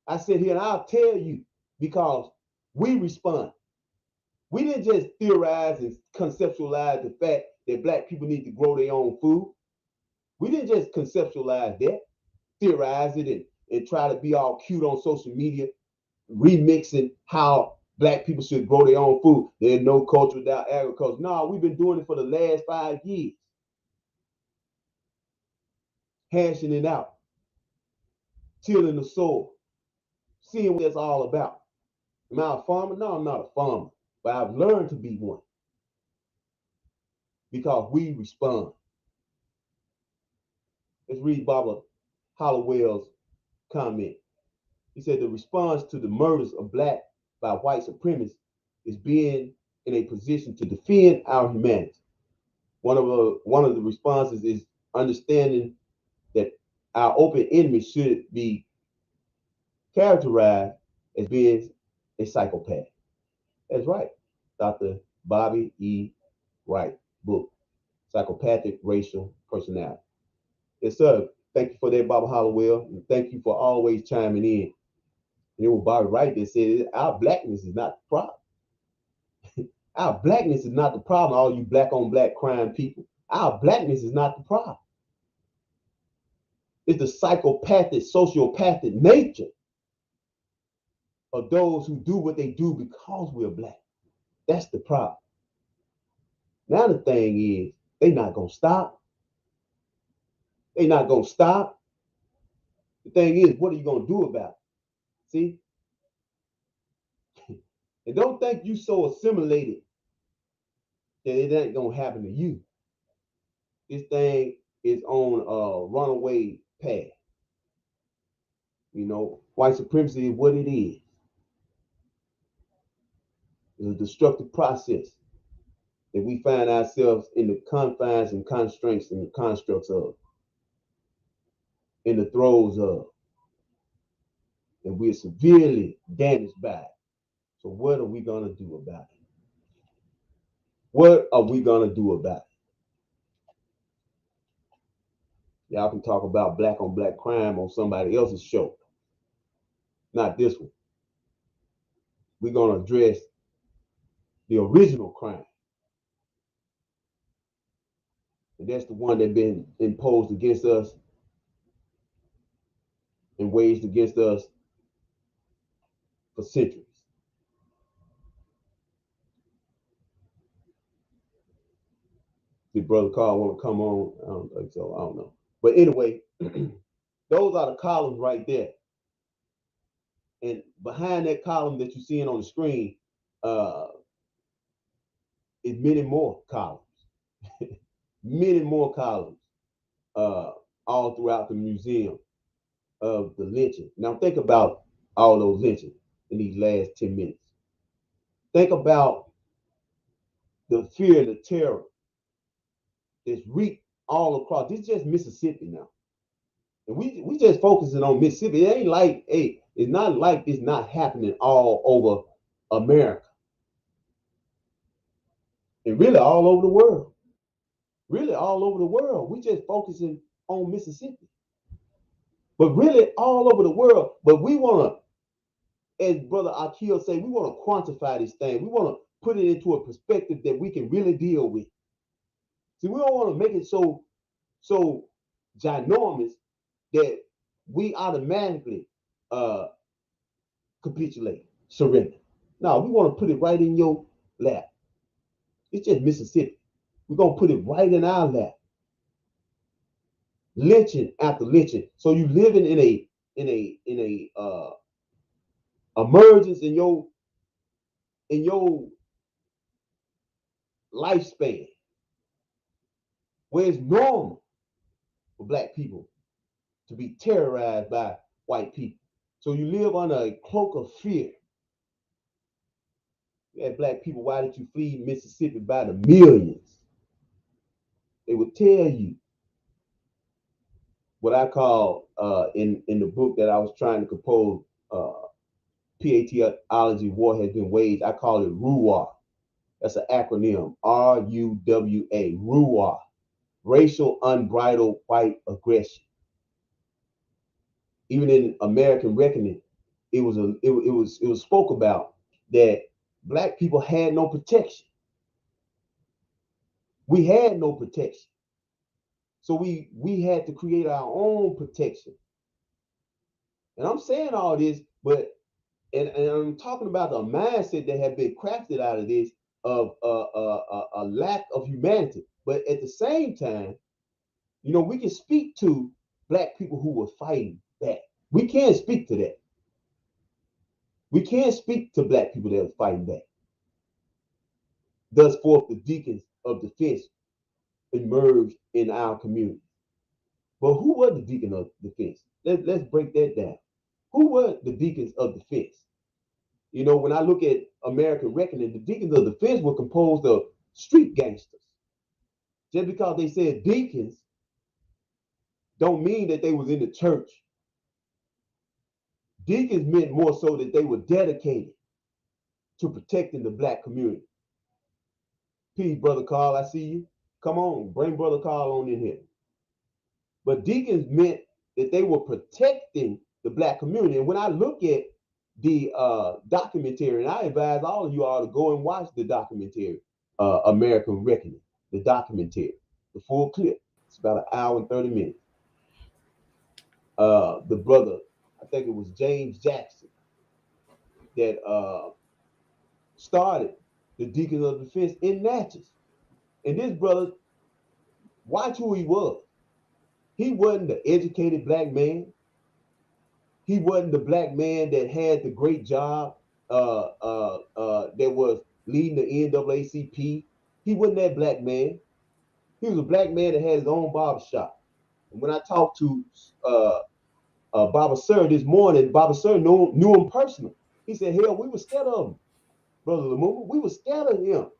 I sit here and I'll tell you because we respond. We didn't just theorize and conceptualize the fact that black people need to grow their own food. We didn't just conceptualize that, theorize it, and try to be all cute on social media, remixing how black people should grow their own food. There's no culture without agriculture. No, we've been doing it for the last 5 years, hashing it out, tilling the soil, seeing what that's all about. Am I a farmer? No, I'm not a farmer, but I've learned to be one because we respond. Let's read Barbara Hollowell's comment. He said the response to the murders of black by white supremacists is being in a position to defend our humanity. One of the responses is understanding that our open enemy should be characterized as being a psychopath. That's right. Dr. Bobby E. Wright book, Psychopathic Racial Personality. Yes, sir. Thank you for that, Bobby Hollowell. And thank you for always chiming in. And it was Bobby Wright that said our blackness is not the problem. Our blackness is not the problem, all you black on black crime people. Our blackness is not the problem. It's the psychopathic, sociopathic nature of those who do what they do because we're black. That's the problem. Now the thing is, they're not gonna stop. They're not gonna stop. The thing is, what are you gonna do about it? See? And don't think you so assimilated that it ain't gonna happen to you. This thing is on a runaway path. You know, white supremacy is what it is. It's a destructive process that we find ourselves in the confines and constraints and the constructs of, in the throes of, and we're severely damaged by it. So what are we gonna do about it? What are we gonna do about it? Y'all can talk about black on black crime on somebody else's show, not this one. We're gonna address the original crime, and that's the one that's been imposed against us and waged against us for centuries. Did Brother Carl want to come on? I don't think so. I don't know. But anyway, those are the columns right there. And behind that column that you're seeing on the screen is many more columns. Many more columns all throughout the museum of the lynching. Now think about all those lynchings in these last 10 minutes. Think about the fear and the terror that's wreaked all across. This is just Mississippi now. And we just focusing on Mississippi. It ain't like, hey, it's not like it's not happening all over America. And really all over the world. Really all over the world. We just focusing on Mississippi. But really all over the world. But we want to, as Brother Akil say, we want to quantify this thing. We want to put it into a perspective that we can really deal with. See, we don't want to make it so ginormous that we automatically capitulate, surrender. No, we want to put it right in your lap. It's just Mississippi. We're gonna put it right in our lap. Lynching after lynching. So you living in a emergence in your lifespan where it's normal for black people to be terrorized by white people. So you live under a cloak of fear. You had black people, why did you flee Mississippi by the millions? They would tell you what I call in the book that I was trying to compose, Patriotic War Has Been Waged. I call it RUWA. That's an acronym, RUWA, RUWA, Racial Unbridled White Aggression. even in American Reckoning, it was spoke about that black people had no protection. We had no protection. So we had to create our own protection. And I'm saying all this, but and I'm talking about the mindset that had been crafted out of this of a lack of humanity. But at the same time, we can speak to black people who were fighting back. We can speak to that. We can speak to black people that are fighting back. Thus forth, the deacons of defense emerged in our community. But who were the deacons of defense? Let's break that down. Who were the deacons of defense? When I look at American Reckoning, the deacons of defense were composed of street gangsters. Just because they said deacons don't mean that they was in the church. Deacons meant more so that they were dedicated to protecting the black community. Peace, Brother Carl, I see you. Come on, bring Brother Carl on in here. But deacons meant that they were protecting the black community. And when I look at the documentary, and I advise all of you all to go and watch the documentary, American Reckoning, the documentary, the full clip. It's about an hour and 30 minutes. The brother, I think it was James Jackson, that started the Deacons of Defense in Natchez. And this brother, watch who he was. He wasn't the educated black man. He wasn't the black man that had the great job that was leading the NAACP. He wasn't that black man. He was a black man that had his own barbershop. And when I talked to Baba Sir this morning, Baba Sir knew him personally. He said, hell, we were scared of him, Brother Lumumba. We were scared of him.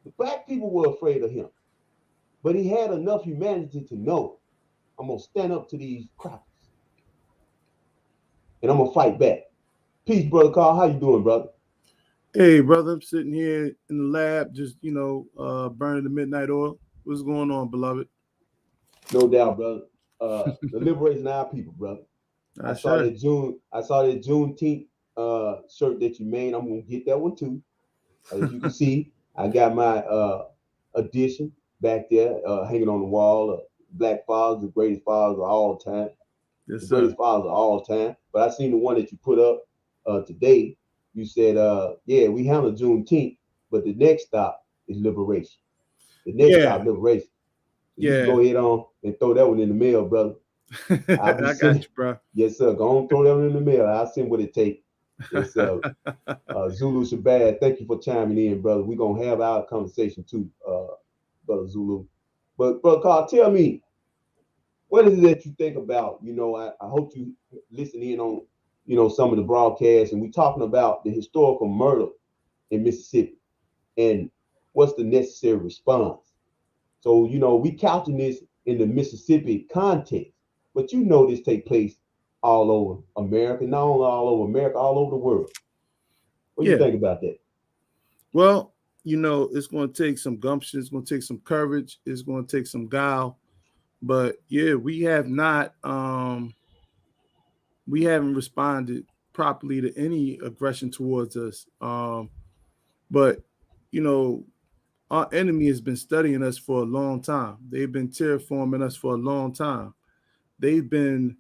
The black people were afraid of him. But he had enough humanity to know, I'm going to stand up to these crackers. And I'm going to fight back. Peace, Brother Carl. How you doing, brother? Hey, brother. I'm sitting here in the lab, just, burning the midnight oil. What's going on, beloved? No doubt, brother. The liberation of our people, brother. I saw that Juneteenth shirt that you made. I'm gonna get that one too. As you can see, I got my edition back there hanging on the wall. Black fathers, the greatest fathers of all time. Yes, the greatest fathers of all time. But I seen the one that you put up today. You said, yeah, we handle Juneteenth, but the next stop is liberation. The next stop, liberation. So you can go ahead on and throw that one in the mail, brother. I got you, bro. Yes, sir. Go on, throw that one in the mail. I'll send what it takes. Yes, sir. Zulu Shabazz, thank you for chiming in, brother. We're going to have our conversation too, Brother Zulu. But, Brother Carl, tell me, what is it that you think about? I hope you listen in on, some of the broadcasts, and we're talking about the historical murder in Mississippi and what's the necessary response. So, we couching this in the Mississippi context, but this take place all over America, not only all over America, all over the world. What do you think about that? Well, it's going to take some gumption. It's going to take some courage. It's going to take some guile. But yeah, we haven't responded properly to any aggression towards us. But our enemy has been studying us for a long time. They've been terraforming us for a long time. They've been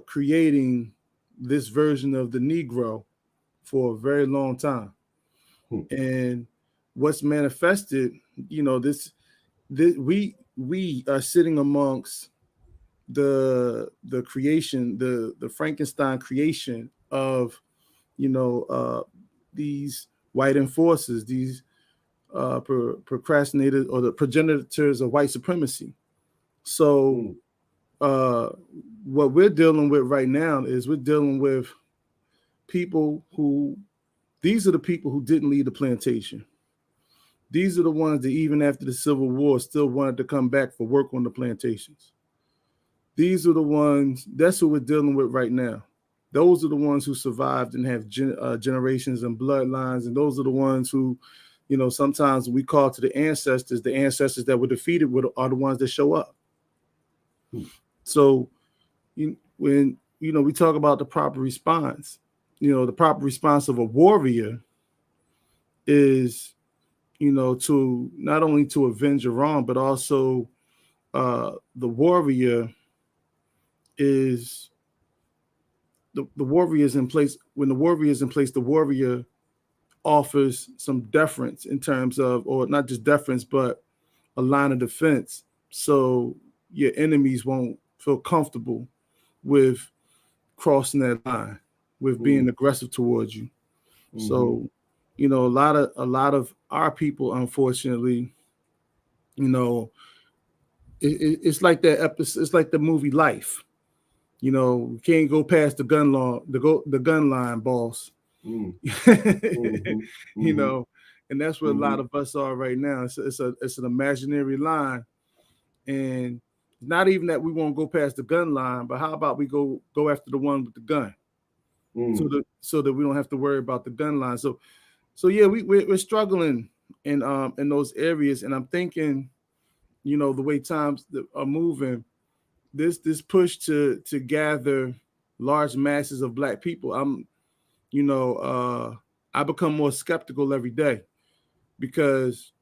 creating this version of the Negro for a very long time. And what's manifested, we are sitting amongst the creation, the Frankenstein creation of, these white enforcers, these procrastinators or the progenitors of white supremacy. So what we're dealing with right now is we're dealing with people these are the people who didn't leave the plantation. These are the ones that even after the Civil War still wanted to come back for work on the plantations. These are the ones, that's who we're dealing with right now. Those are the ones who survived and have generations and bloodlines. And those are the ones who, sometimes we call to the ancestors that were defeated are the ones that show up. So when we talk about the proper response, the proper response of a warrior is to not only to avenge a wrong, but also the warrior is the warrior is in place. When the warrior is in place, the warrior offers some deference in terms of, or not just deference, but a line of defense, so your enemies won't feel comfortable with crossing that line, with being aggressive towards you. So, a lot of our people, unfortunately, it's like that episode. It's like the movie Life. You can't go past the gun law, the gun line, boss. And that's where a lot of us are right now. It's an imaginary line, and not even that we won't go past the gun line, but how about we go after the one with the gun, so that we don't have to worry about the gun line. So yeah, we're struggling in those areas, and I'm thinking, the way times are moving, this push to gather large masses of Black people, I become more skeptical every day, because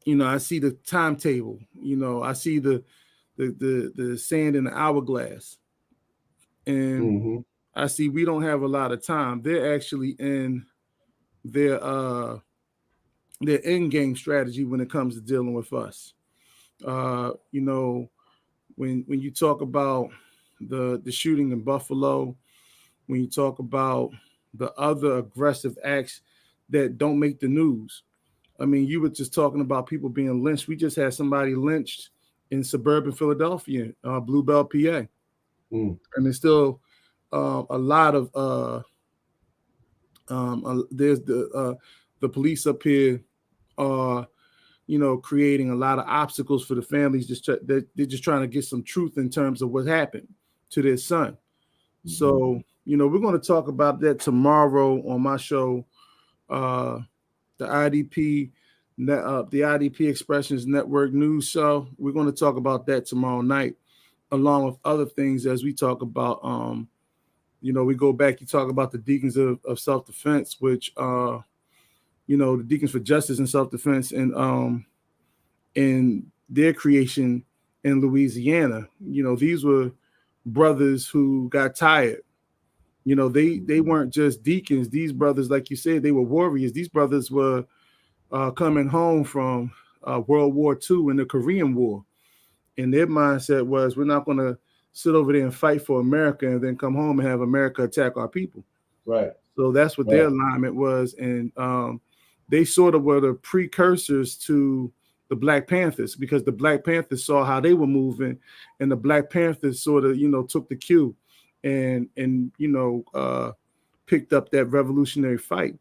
I see the timetable, I see the sand in the hourglass, and I see we don't have a lot of time. They're actually in their end game strategy when it comes to dealing with us. When you talk about the shooting in Buffalo, when you talk about the other aggressive acts that don't make the news. I mean, you were just talking about people being lynched. We just had somebody lynched in suburban Philadelphia, Bluebell, PA. And there's still a lot of there's the police up here are creating a lot of obstacles for the families. They're just trying to get some truth in terms of what happened to their son. So we're going to talk about that tomorrow on my show, the IDP Expressions Network News Show. We're going to talk about that tomorrow night, along with other things as we talk about. We go back. You talk about the Deacons of Self-Defense, which the Deacons for Justice and Self-Defense, and their creation in Louisiana. These were brothers who got tired. They weren't just deacons. These brothers, like you said, they were warriors. These brothers were coming home from World War II and the Korean War. And their mindset was, we're not going to sit over there and fight for America and then come home and have America attack our people. Right. So that's what their alignment was. And they sort of were the precursors to the Black Panthers, because the Black Panthers saw how they were moving, and the Black Panthers sort of, took the cue and picked up that revolutionary fight.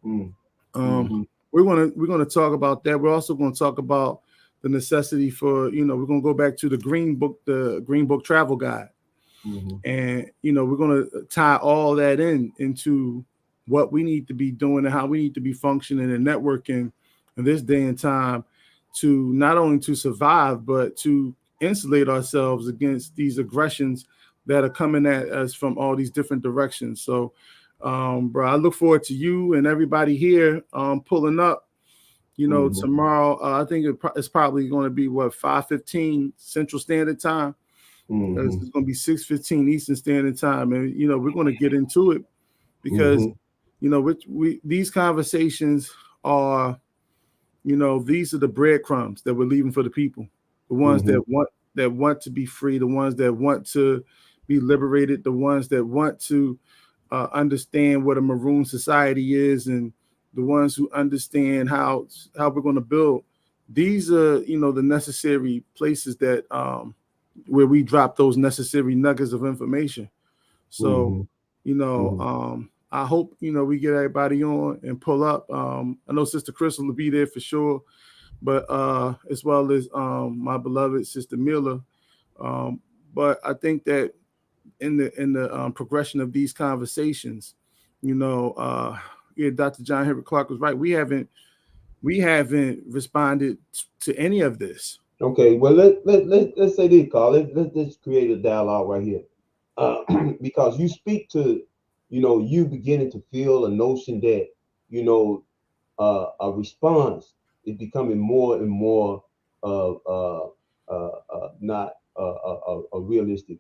We're gonna talk about that. We're also going to talk about the necessity for, we're going to go back to the Green Book Travel Guide. And, we're going to tie all that into what we need to be doing and how we need to be functioning and networking in this day and time, to not only to survive, but to insulate ourselves against these aggressions that are coming at us from all these different directions. So, bro, I look forward to you and everybody here pulling up, tomorrow. I think it's probably going to be 5:15 Central Standard Time. It's going to be 6:15 Eastern Standard Time. And, we're going to get into it, because, these conversations are, these are the breadcrumbs that we're leaving for the people, the ones that want to be free, the ones that want to be liberated, the ones that want to understand what a maroon society is, and the ones who understand how we're going to build. These are, the necessary places that where we drop those necessary nuggets of information. So, I hope, we get everybody on and pull up. I know Sister Crystal will be there for sure, but as well as my beloved Sister Miller. But I think that in the progression of these conversations, Dr. John Henrik Clarke was right. We haven't responded to any of this. Okay, well let's say this, Carl. Let's create a dialogue right here. because you speak to, you beginning to feel a notion that, you know, a response is becoming more and more not a realistic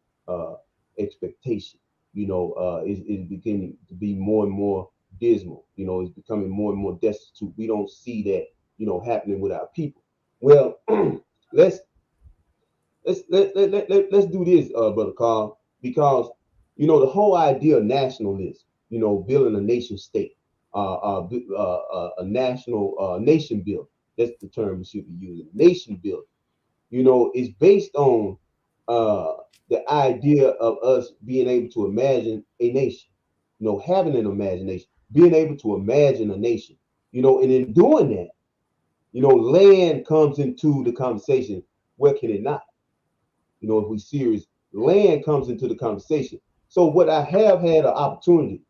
expectation. Is beginning to be more and more dismal. It's becoming more and more destitute. We don't see that, happening with our people. Well, let's let's do this, brother Carl, because the whole idea of nationalism, building a nation state, a national nation build. That's the term we should be using. Nation build. Is based on uh, the idea of us being able to imagine a nation. Having an imagination, being able to imagine a nation. And in doing that, land comes into the conversation. Where can it not? If we serious, land comes into the conversation. So what I have had an opportunity,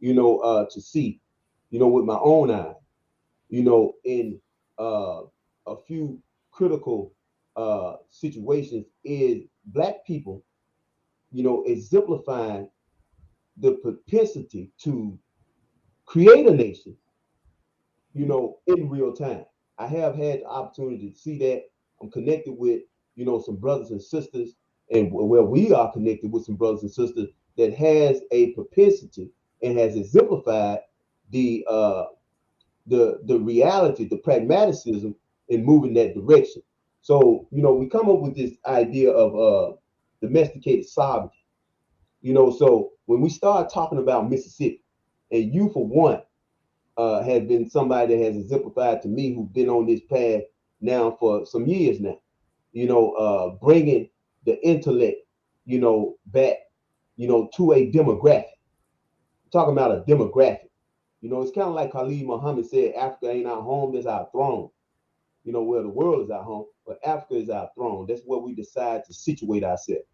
to see, with my own eye, in a few critical situations is black people, exemplifying the propensity to create a nation, in real time. I have had the opportunity to see that. I'm connected with, some brothers and sisters, and where we are connected with some brothers and sisters that has a propensity and has exemplified the the reality, the pragmaticism in moving that direction. So, we come up with this idea of domesticated sovereignty. So when we start talking about Mississippi, and you for one have been somebody that has exemplified to me who's been on this path now for some years now, bringing the intellect, back, to a demographic. Talking about a demographic. It's kind of like Khalid Muhammad said, Africa ain't our home, that's our throne. Where the world is our home, but Africa is our throne. That's where we decide to situate ourselves.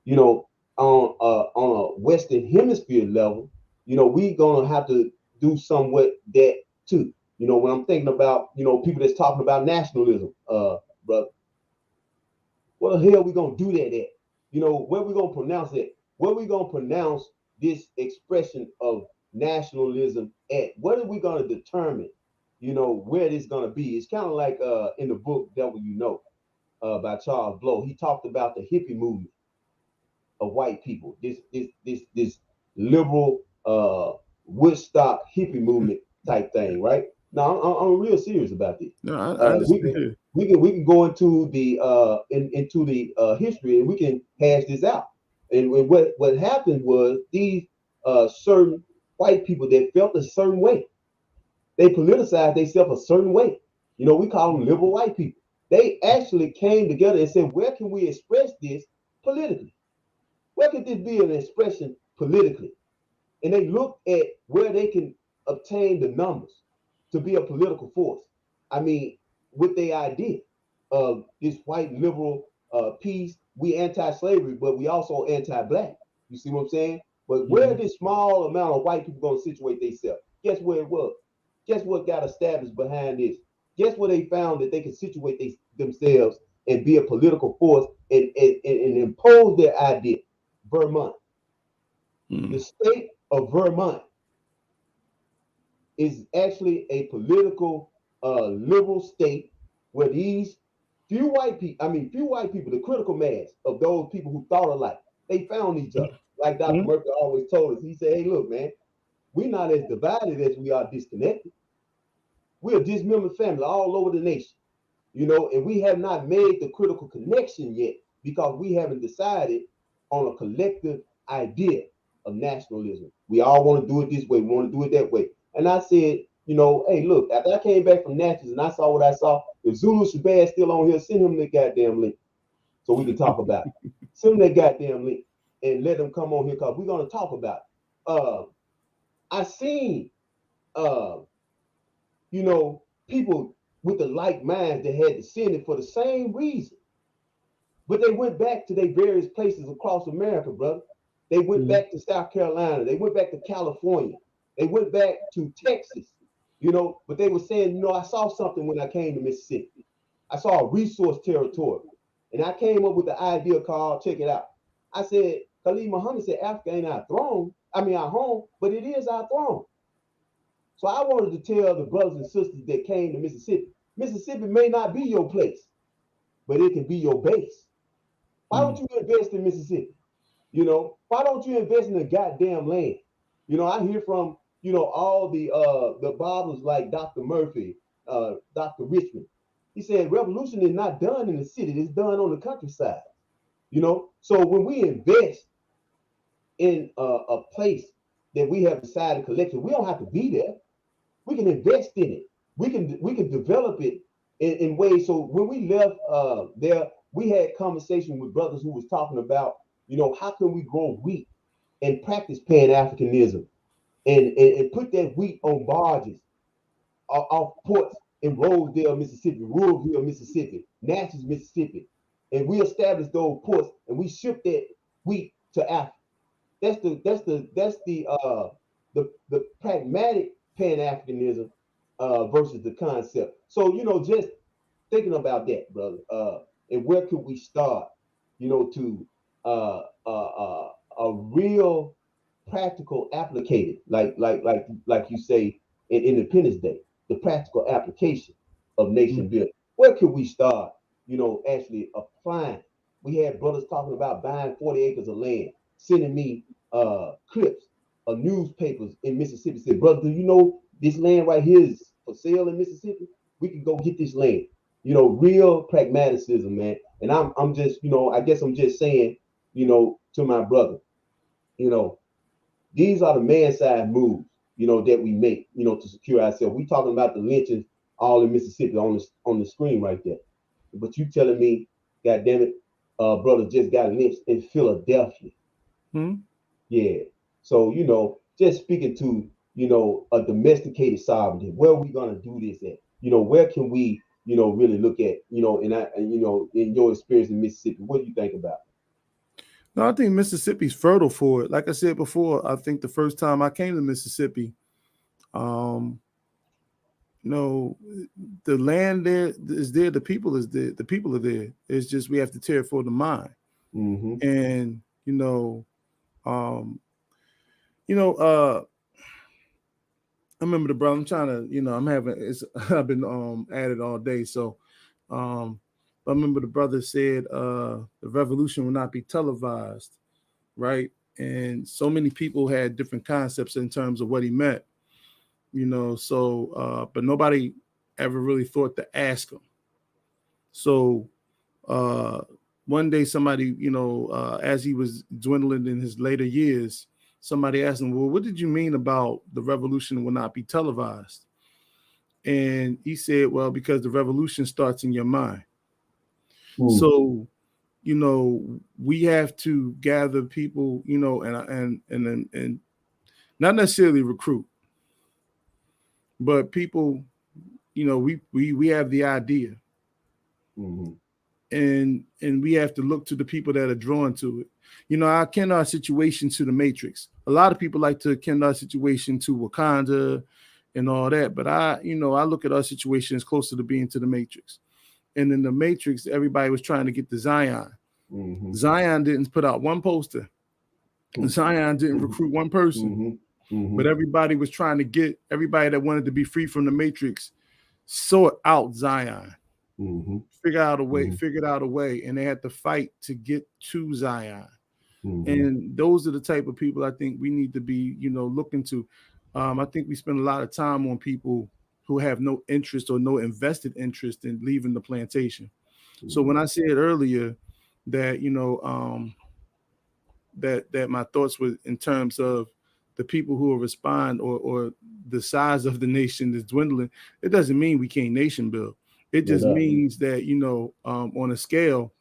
You know, on a Western Hemisphere level, we gonna have to do somewhat that too. When I'm thinking about, people that's talking about nationalism, brother, what the hell are we gonna do that at? Where we gonna pronounce it? Where we gonna pronounce this expression of nationalism at? What are we gonna determine? Where this gonna be? It's kind of like in the book Devil You Know, by Charles Blow. He talked about the hippie movement of white people. This liberal Woodstock hippie movement type thing, right? Now I'm real serious about this. No, I understand. We can go into the into the history, and we can hash this out. And what happened was these certain white people that felt a certain way, they politicized themselves a certain way. We call them liberal white people. They actually came together and said, where can we express this politically? Where could this be an expression politically? And they looked at where they can obtain the numbers to be a political force. I mean, with the idea of this white liberal piece, we anti-slavery, but we also anti-black. You see what I'm saying? But where this small amount of white people going to situate themselves? Guess where it was? Guess what got established behind this? Guess where they found that they could situate themselves and be a political force and impose their idea? Vermont. The state of Vermont is actually a political liberal state where these few white people, the critical mass of those people who thought alike, they found each other. Like Dr. Murphy always told us, he said, hey, look, man, we're not as divided as we are disconnected. We're a dismembered family all over the nation, and we have not made the critical connection yet because we haven't decided on a collective idea of nationalism. We all want to do it this way. We want to do it that way. And I said, hey, look, after I came back from Natchez and I saw what I saw, if Zulu Shabazz still on here, send him the goddamn link so we can talk about it. Send him that goddamn link and let them come on here because we're going to talk about it. I seen, uh, people with the like minds that had to send it for the same reason. But they went back to their various places across America, brother. They went back to South Carolina. They went back to California. They went back to Texas, but they were saying, I saw something when I came to Mississippi. I saw a resource territory. And I came up with the idea called, check it out. I said, Khalid Muhammad said Africa ain't our throne. I mean our home, but it is our throne. So I wanted to tell the brothers and sisters that came to Mississippi, Mississippi may not be your place, but it can be your base. Why don't you invest in Mississippi? You know, why don't you invest in the goddamn land? You know, I hear from, you know, all the Bibles like Dr. Murphy, Dr. Richmond. He said revolution is not done in the city, it's done on the countryside. You know, so when we invest in a place that we have decided collectively, we don't have to be there. We can invest in it. We can develop it in ways. So when we left there, we had conversation with brothers who was talking about, you know, how can we grow wheat and practice Pan-Africanism and put that wheat on barges off ports in Rosedale, Mississippi, Ruralville, Mississippi, Natchez, Mississippi, and we established those ports and we shipped that wheat to Africa. That's the pragmatic Pan-Africanism versus the concept. So, you know, just thinking about that, brother, and where could we start, you know, to a real practical applicated, like you say in Independence Day, the practical application of nation building. Where could we start, you know, actually applying? We had brothers talking about buying 40 acres of land, sending me clips of newspapers in Mississippi. Said, brother, do you know this land right here is for sale in Mississippi? We can go get this land. You know, real pragmatism, man. And I'm just, you know, I guess I'm just saying, you know, to my brother, you know, these are the man-side moves, you know, that we make, you know, to secure ourselves. We talking about the lynchings all in Mississippi on the screen right there. But you telling me, God damn it, brother just got lynched in Philadelphia. Yeah. So, you know, just speaking to, you know, a domesticated sovereignty, where are we gonna do this at? You know, where can we, you know, really look at, you know, and you know, in your experience in Mississippi, what do you think about it? No, I think Mississippi's fertile for it. Like I said before, I think the first time I came to Mississippi, you know, the land there is there, the people is there, the people are there. It's just we have to tear for the mind. And you know, I remember the brother. I'm trying to, you know, I've been at it all day. So I remember the brother said the revolution will not be televised, right? And so many people had different concepts in terms of what he meant, you know. So but nobody ever really thought to ask him. So one day somebody, you know, as he was dwindling in his later years, somebody asked him, well, what did you mean about the revolution will not be televised? And he said, well, because the revolution starts in your mind. So, you know, we have to gather people, you know, and not necessarily recruit, but people, you know, we have the idea. And we have to look to the people that are drawn to it. You know, I akin our situation to the Matrix. A lot of people like to akin our situation to Wakanda and all that, but I look at our situation as closer to being to the Matrix. And in the Matrix, everybody was trying to get to Zion. Zion didn't put out one poster. Zion didn't recruit one person. But everybody was trying to get everybody that wanted to be free from the Matrix sought out Zion. Figured out a way, and they had to fight to get to Zion. And those are the type of people I think we need to be, you know, looking to. I think we spend a lot of time on people who have no interest or no invested interest in leaving the plantation. So when I said earlier that, you know, that my thoughts were in terms of the people who will respond or the size of the nation is dwindling, it doesn't mean we can't nation build. It just means that, you know, on a scale,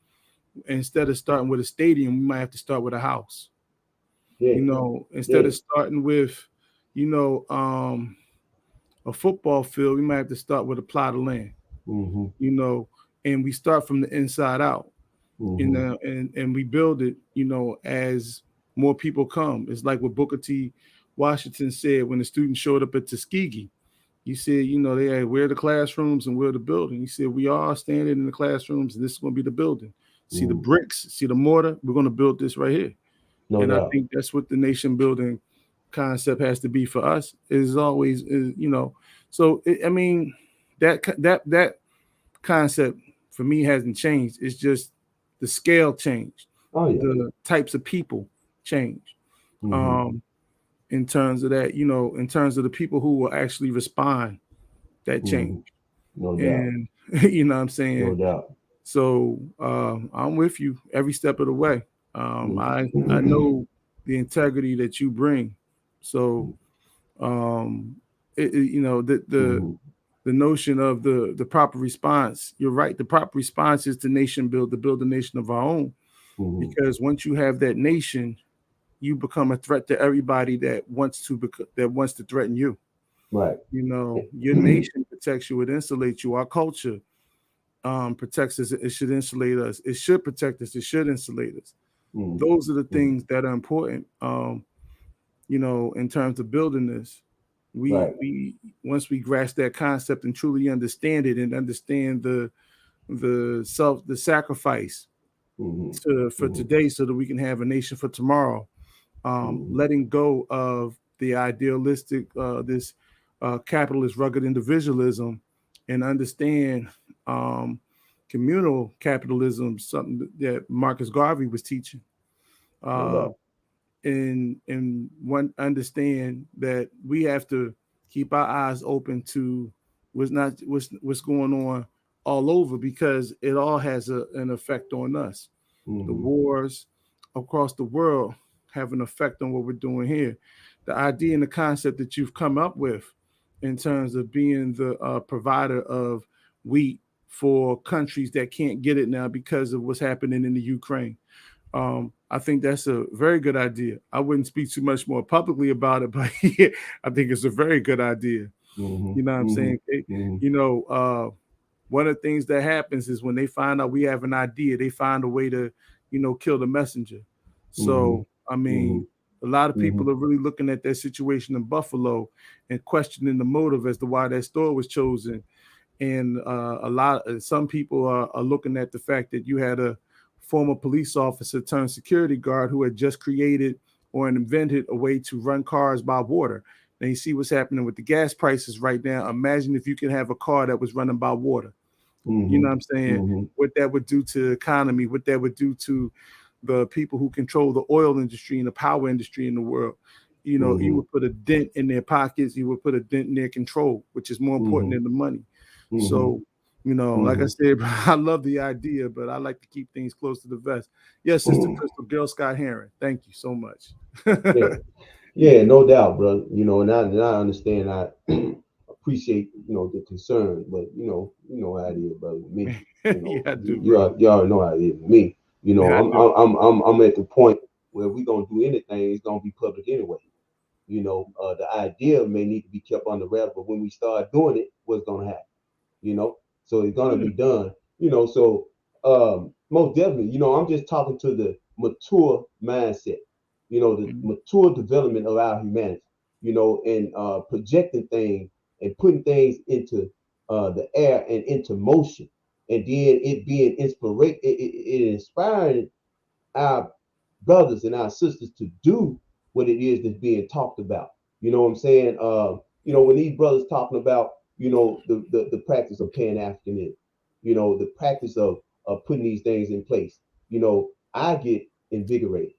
instead of starting with a stadium, we might have to start with a house. You know, instead of starting with, you know, a football field, we might have to start with a plot of land. You know, and we start from the inside out. You know, and we build it, you know, as more people come. It's like what Booker T. Washington said when the students showed up at Tuskegee. He said, you know, they had where the classrooms and where the building. He said, we are standing in the classrooms and this is going to be the building. See the bricks, see the mortar. We're going to build this right here. No And I doubt. think that's what the nation building concept has to be for us. Is always, So I mean, that concept for me hasn't changed. It's just the scale changed, Oh yeah. the types of people changed. Mm-hmm. Um, in terms of that, in terms of the people who will actually respond, that Mm-hmm. change. No doubt. And you know what I'm No saying? doubt. So I'm with you every step of the way. I Mm-hmm. know the integrity that you bring. So um, Mm-hmm. the notion of the proper response. You're right. The proper response is to build a nation of our own. Mm-hmm. Because once you have that nation, you become a threat to everybody that wants to threaten you. Right. Your nation protects you. It insulates you. Our culture protects us. It should insulate us. It should protect us. It should insulate us. Mm-hmm. Those are the things that are important. In terms of building this, Right. we once we grasp that concept and truly understand it and understand the sacrifice Mm-hmm. for Mm-hmm. today, so that we can have a nation for tomorrow. Mm-hmm. Letting go of the idealistic, this capitalist rugged individualism, and understand um, communal capitalism, something that Marcus Garvey was teaching. No Uh, doubt. and one understand that we have to keep our eyes open to what's going on all over, because it all has an effect on us. The Mm-hmm. wars across the world have an effect on what we're doing here. The idea and the concept that you've come up with in terms of being the provider of wheat for countries that can't get it now because of what's happening in the Ukraine. I think that's a very good idea. I wouldn't speak too much more publicly about it, but yeah, I think it's a very good idea. Mm-hmm. You know what I'm Mm-hmm. saying? Mm-hmm. One of the things that happens is when they find out we have an idea, they find a way to, kill the messenger. Mm-hmm. So, I mean, Mm-hmm. a lot of Mm-hmm. people are really looking at that situation in Buffalo and questioning the motive as to why that store was chosen. And some people are looking at the fact that you had a former police officer turned security guard who had just created or invented a way to run cars by water. Now you see what's happening with the gas prices right now. Imagine if you could have a car that was running by water. You know Mm-hmm. what I'm saying? Mm-hmm. What that would do to the economy, what that would do to the people who control the oil industry and the power industry in the world. You Mm-hmm. would put a dent in their pockets, you would put a dent in their control, which is more important Mm-hmm. than the money. Mm-hmm. So, like I Mm-hmm. said, I love the idea, but I like to keep things close to the vest. Yes, Sister Crystal, Girl Scott Heron. Thank you so much. Yeah. Yeah, no doubt, bro. And I understand. I appreciate, the concern, but how it is, brother. With me, Yeah, I you, do, you, brother. al- you already know how it is with me. Yeah, I do. I'm at the point where we gonna do anything, it's gonna be public anyway. The idea may need to be kept on the wrap, but when we start doing it, what's gonna happen? you know. So it's gonna Yeah. be done. So most definitely, I'm just talking to the mature mindset, the Mhm. mature development of our humanity, and projecting things and putting things into the air and into motion, and then it being it inspiring our brothers and our sisters to do what it is that's being talked about. You know what I'm saying? When these brothers talking about, the practice of Pan Africanism, the practice of putting these things in place, I get invigorated.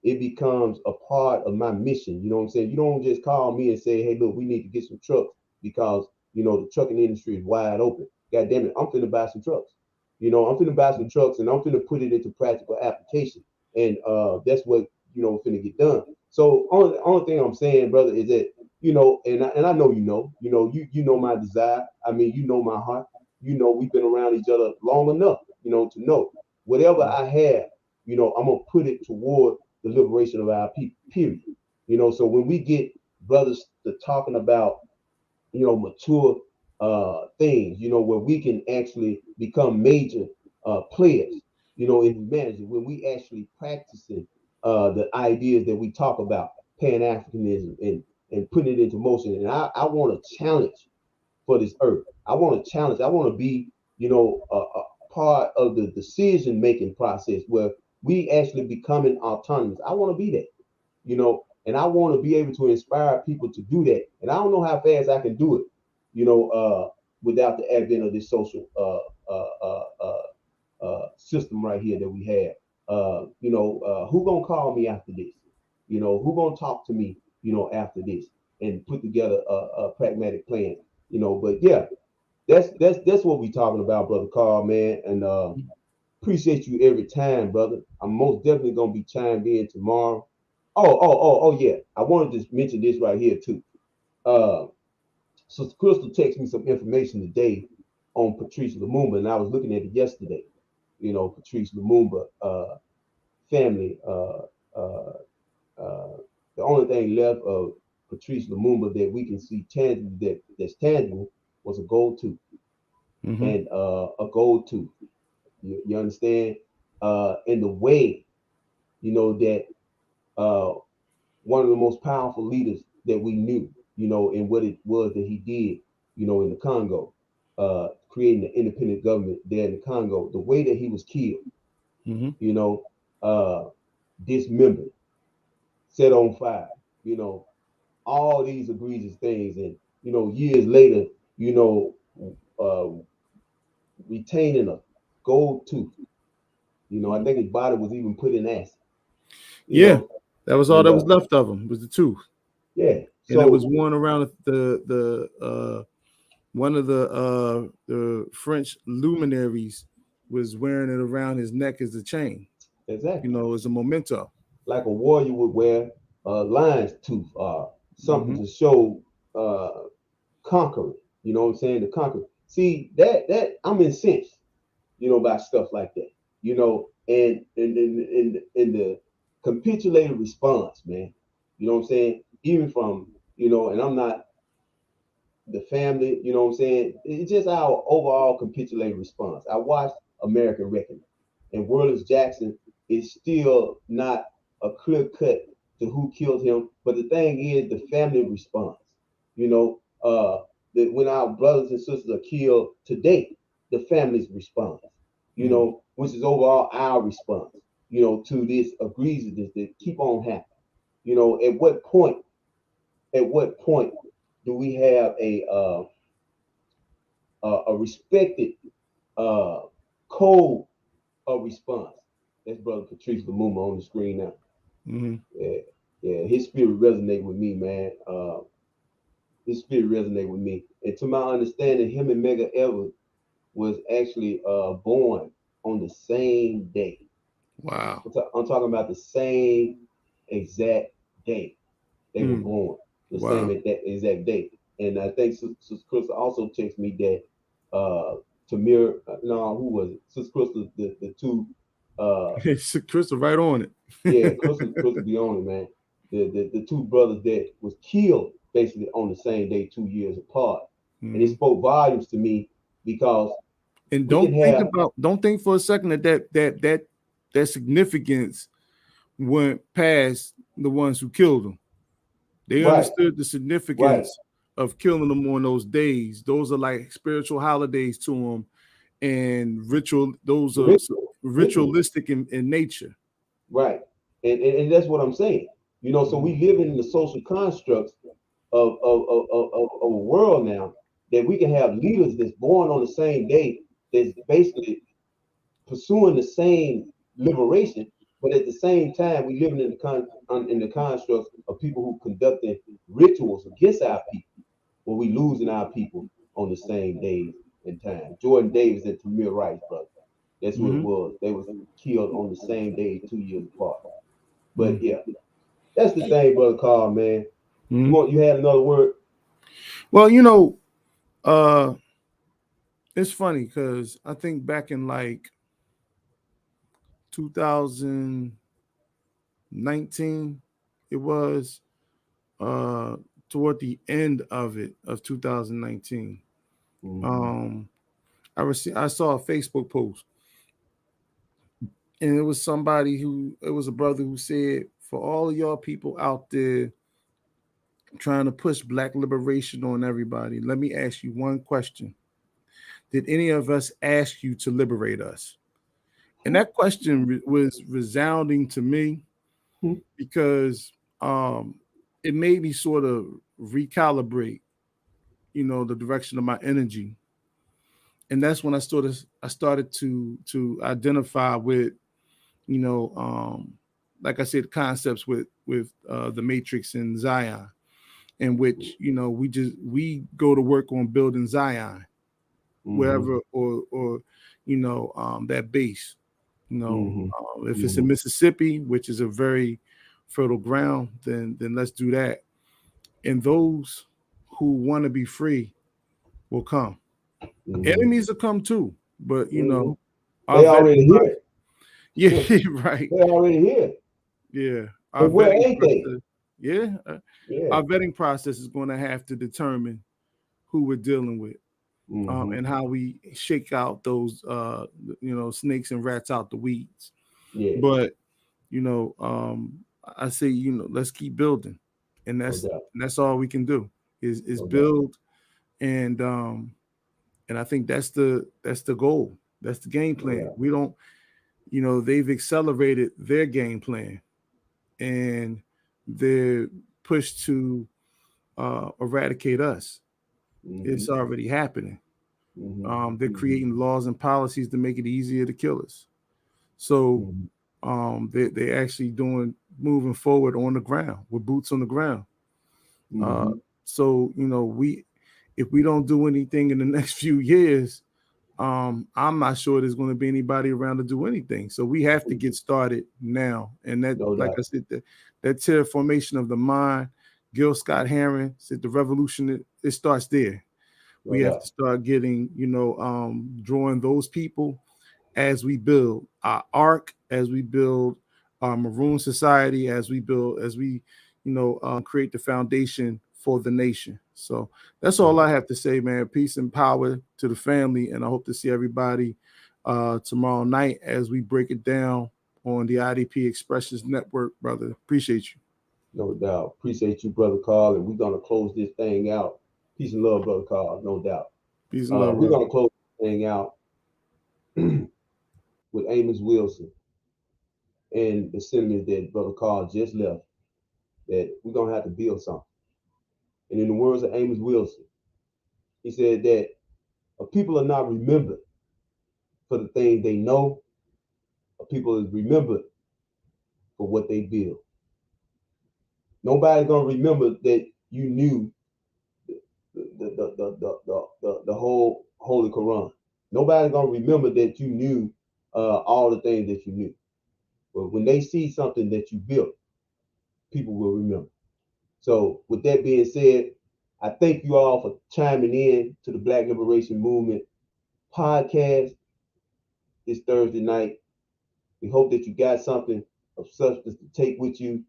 It becomes a part of my mission. You know what I'm saying? You don't just call me and say, hey, look, we need to get some trucks because, the trucking industry is wide open. God damn it, I'm finna buy some trucks. I'm finna buy some trucks and I'm finna put it into practical application. And that's what, finna get done. So only thing I'm saying, brother, is that, and I know you know my desire. I mean, you know my heart. We've been around each other long enough, to know whatever I have, I'm gonna put it toward the liberation of our people, period. So when we get brothers to talking about mature things, where we can actually become major players, in humanity, when we actually practicing the ideas that we talk about, Pan Africanism and putting it into motion. And I want a challenge for this earth. I want to challenge. I want to be, a part of the decision making process where we actually becoming autonomous. I want to be that, you know, and I want to be able to inspire people to do that. And I don't know how fast I can do it, you know, without the advent of this social system right here that we have. Who gonna call me after this? You know, who gonna talk to me? You know, after this, and put together a pragmatic plan. You know, but yeah, that's what we talking about, brother Carl, man. And appreciate you every time, brother. I'm most definitely gonna be chimed in tomorrow. Yeah. I wanted to mention this right here too. Uh, so Crystal texted me some information today on Patrice Lumumba, and I was looking at it yesterday. You know, Patrice Lumumba family. Uh, uh, the only thing left of Patrice Lumumba that we can see tangible, that's tangible, was a gold tooth and a gold tooth. You understand? In the way, you know, that uh, one of the most powerful leaders that we knew, you know, and what it was that he did, you know, in the Congo, creating an independent government there in the Congo, the way that he was killed, you know, uh, dismembered, set on fire, you know, all these egregious things. And, you know, years later, you know, uh, retaining a gold tooth, you know, I think his body was even put in acid, you Yeah, know, that was all and that was left of him was the tooth, yeah. and it was So worn around the one of the French luminaries was wearing it around his neck as a chain, you exactly, know, as a memento. like a warrior would wear a lion's tooth or something Mm-hmm. to show uh conquering. You know what I'm saying? To conquer. See that I'm incensed, you know, about stuff like that. You know, and in the capitulated response, man. You know what I'm saying? Even from, you know, and I'm not the family, you know what I'm saying? It's just our overall capitulated response. I watched American Reckoning, and Wallace Jackson is still not a clear cut to who killed him. But the thing is, the family response. You know, that when our brothers and sisters are killed today, the families response. You Mm-hmm. know, which is overall our response. You know, to this egregiousness that keep on happening. You know, at what point? At what point do we have a respected uh, code of response? That's Brother Patrice Lumumba on the screen now. Mm-hmm. Yeah, yeah, his spirit resonate with me, man. His spirit resonate with me, and to my understanding, him and Mega Evers was actually born on the same day. Wow. I'm talking about the same exact day they were Mm. born, the same Wow. exact day. And I think Sister Crystal also texted me that Tamir, no, who was it? Sister Crystal, the two, uh, It's Crystal right on it. yeah, Crystal be on it, man. The two brothers that was killed basically on the same day, 2 years apart, and it Mhm. spoke volumes to me because And we can have don't think for a second that significance went past the ones who killed them. They right, understood the right, significance of killing them on those days. Those are like spiritual holidays to them, and ritual. Those are ritual. ritualistic in nature. Right. And that's what I'm saying. You know, so we Mhm. live in the social constructs of a world now that we can have leaders that's born on the same day that's basically pursuing the same liberation, but at the same time we living in in the constructs of people who conducting rituals against our people, where we losing our people on the same days and time. Jordan Davis and Tamir Rice, brother. That's who it Mhm. was. They was killed on the same day, 2 years apart. But Mhm. yeah, that's the thing, brother Carl, man. Mhm. You had another word? Well, you know, uh, it's funny because I think back in like 2019, it was uh toward the end of it of 2019. Mm-hmm. Um, I saw a Facebook post, and it was somebody who it was a brother who said, for all of y'all people out there trying to push black liberation on everybody, let me ask you one question. Did any of us ask you to liberate us? And that question was resounding to me because it made me sort of recalibrate, the direction of my energy. And that's when I started to identify with, like I said, concepts with the Matrix and Zion, in which we go to work on building Zion wherever or that base. If it's in Mississippi, which is a very fertile ground, then let's do that. And those who want to be free will come. Enemies will come too, but they our already here. Yeah, right. They already here. Yeah, But where ain't they? Yeah, our vetting process is going to have to determine who we're dealing with, and how we shake out those snakes and rats out the weeds. Yeah. But I say let's keep building, and that's all we can do is build, and I think that's the goal. That's the game plan. We don't, they've accelerated their game plan, and they're pushed to eradicate us. It's already happening. They're creating laws and policies to make it easier to kill us. So they're actually moving forward on the ground with boots on the ground. So if we don't do anything in the next few years, I'm not sure there's going to be anybody around to do anything. So we have to get started now. And that, like I said, that terraformation of the mind, Gil Scott Heron said the revolution, it starts there. We have to start getting, drawing those people as we build our arc, as we build our Maroon Society, as we create the foundation for the nation. So that's all I have to say, man. Peace and power to the family, and I hope to see everybody tomorrow night as we break it down on the IDP Expressions Network, brother. Appreciate you. No doubt. Appreciate you, Brother Carl, and we're going to close this thing out. Peace and love, Brother Carl, no doubt. Peace and love, we're going to close this thing out with Amos Wilson and the sentiments that Brother Carl just left, that we're going to have to build something. And in the words of Amos Wilson, he said that people are not remembered for the things they know, people is remembered for what they build. Nobody's going to remember that you knew the whole Holy Quran. Nobody's going to remember that you knew all the things that you knew. But when they see something that you built, people will remember. So with that being said, I thank you all for chiming in to the Black Liberation Movement podcast this Thursday night. We hope that you got something of substance to take with you.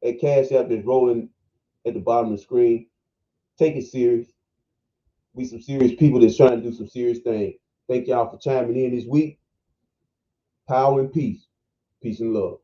That Cash App is rolling at the bottom of the screen. Take it serious. We some serious people that's trying to do some serious things. Thank y'all for chiming in this week. Power and peace. Peace and love.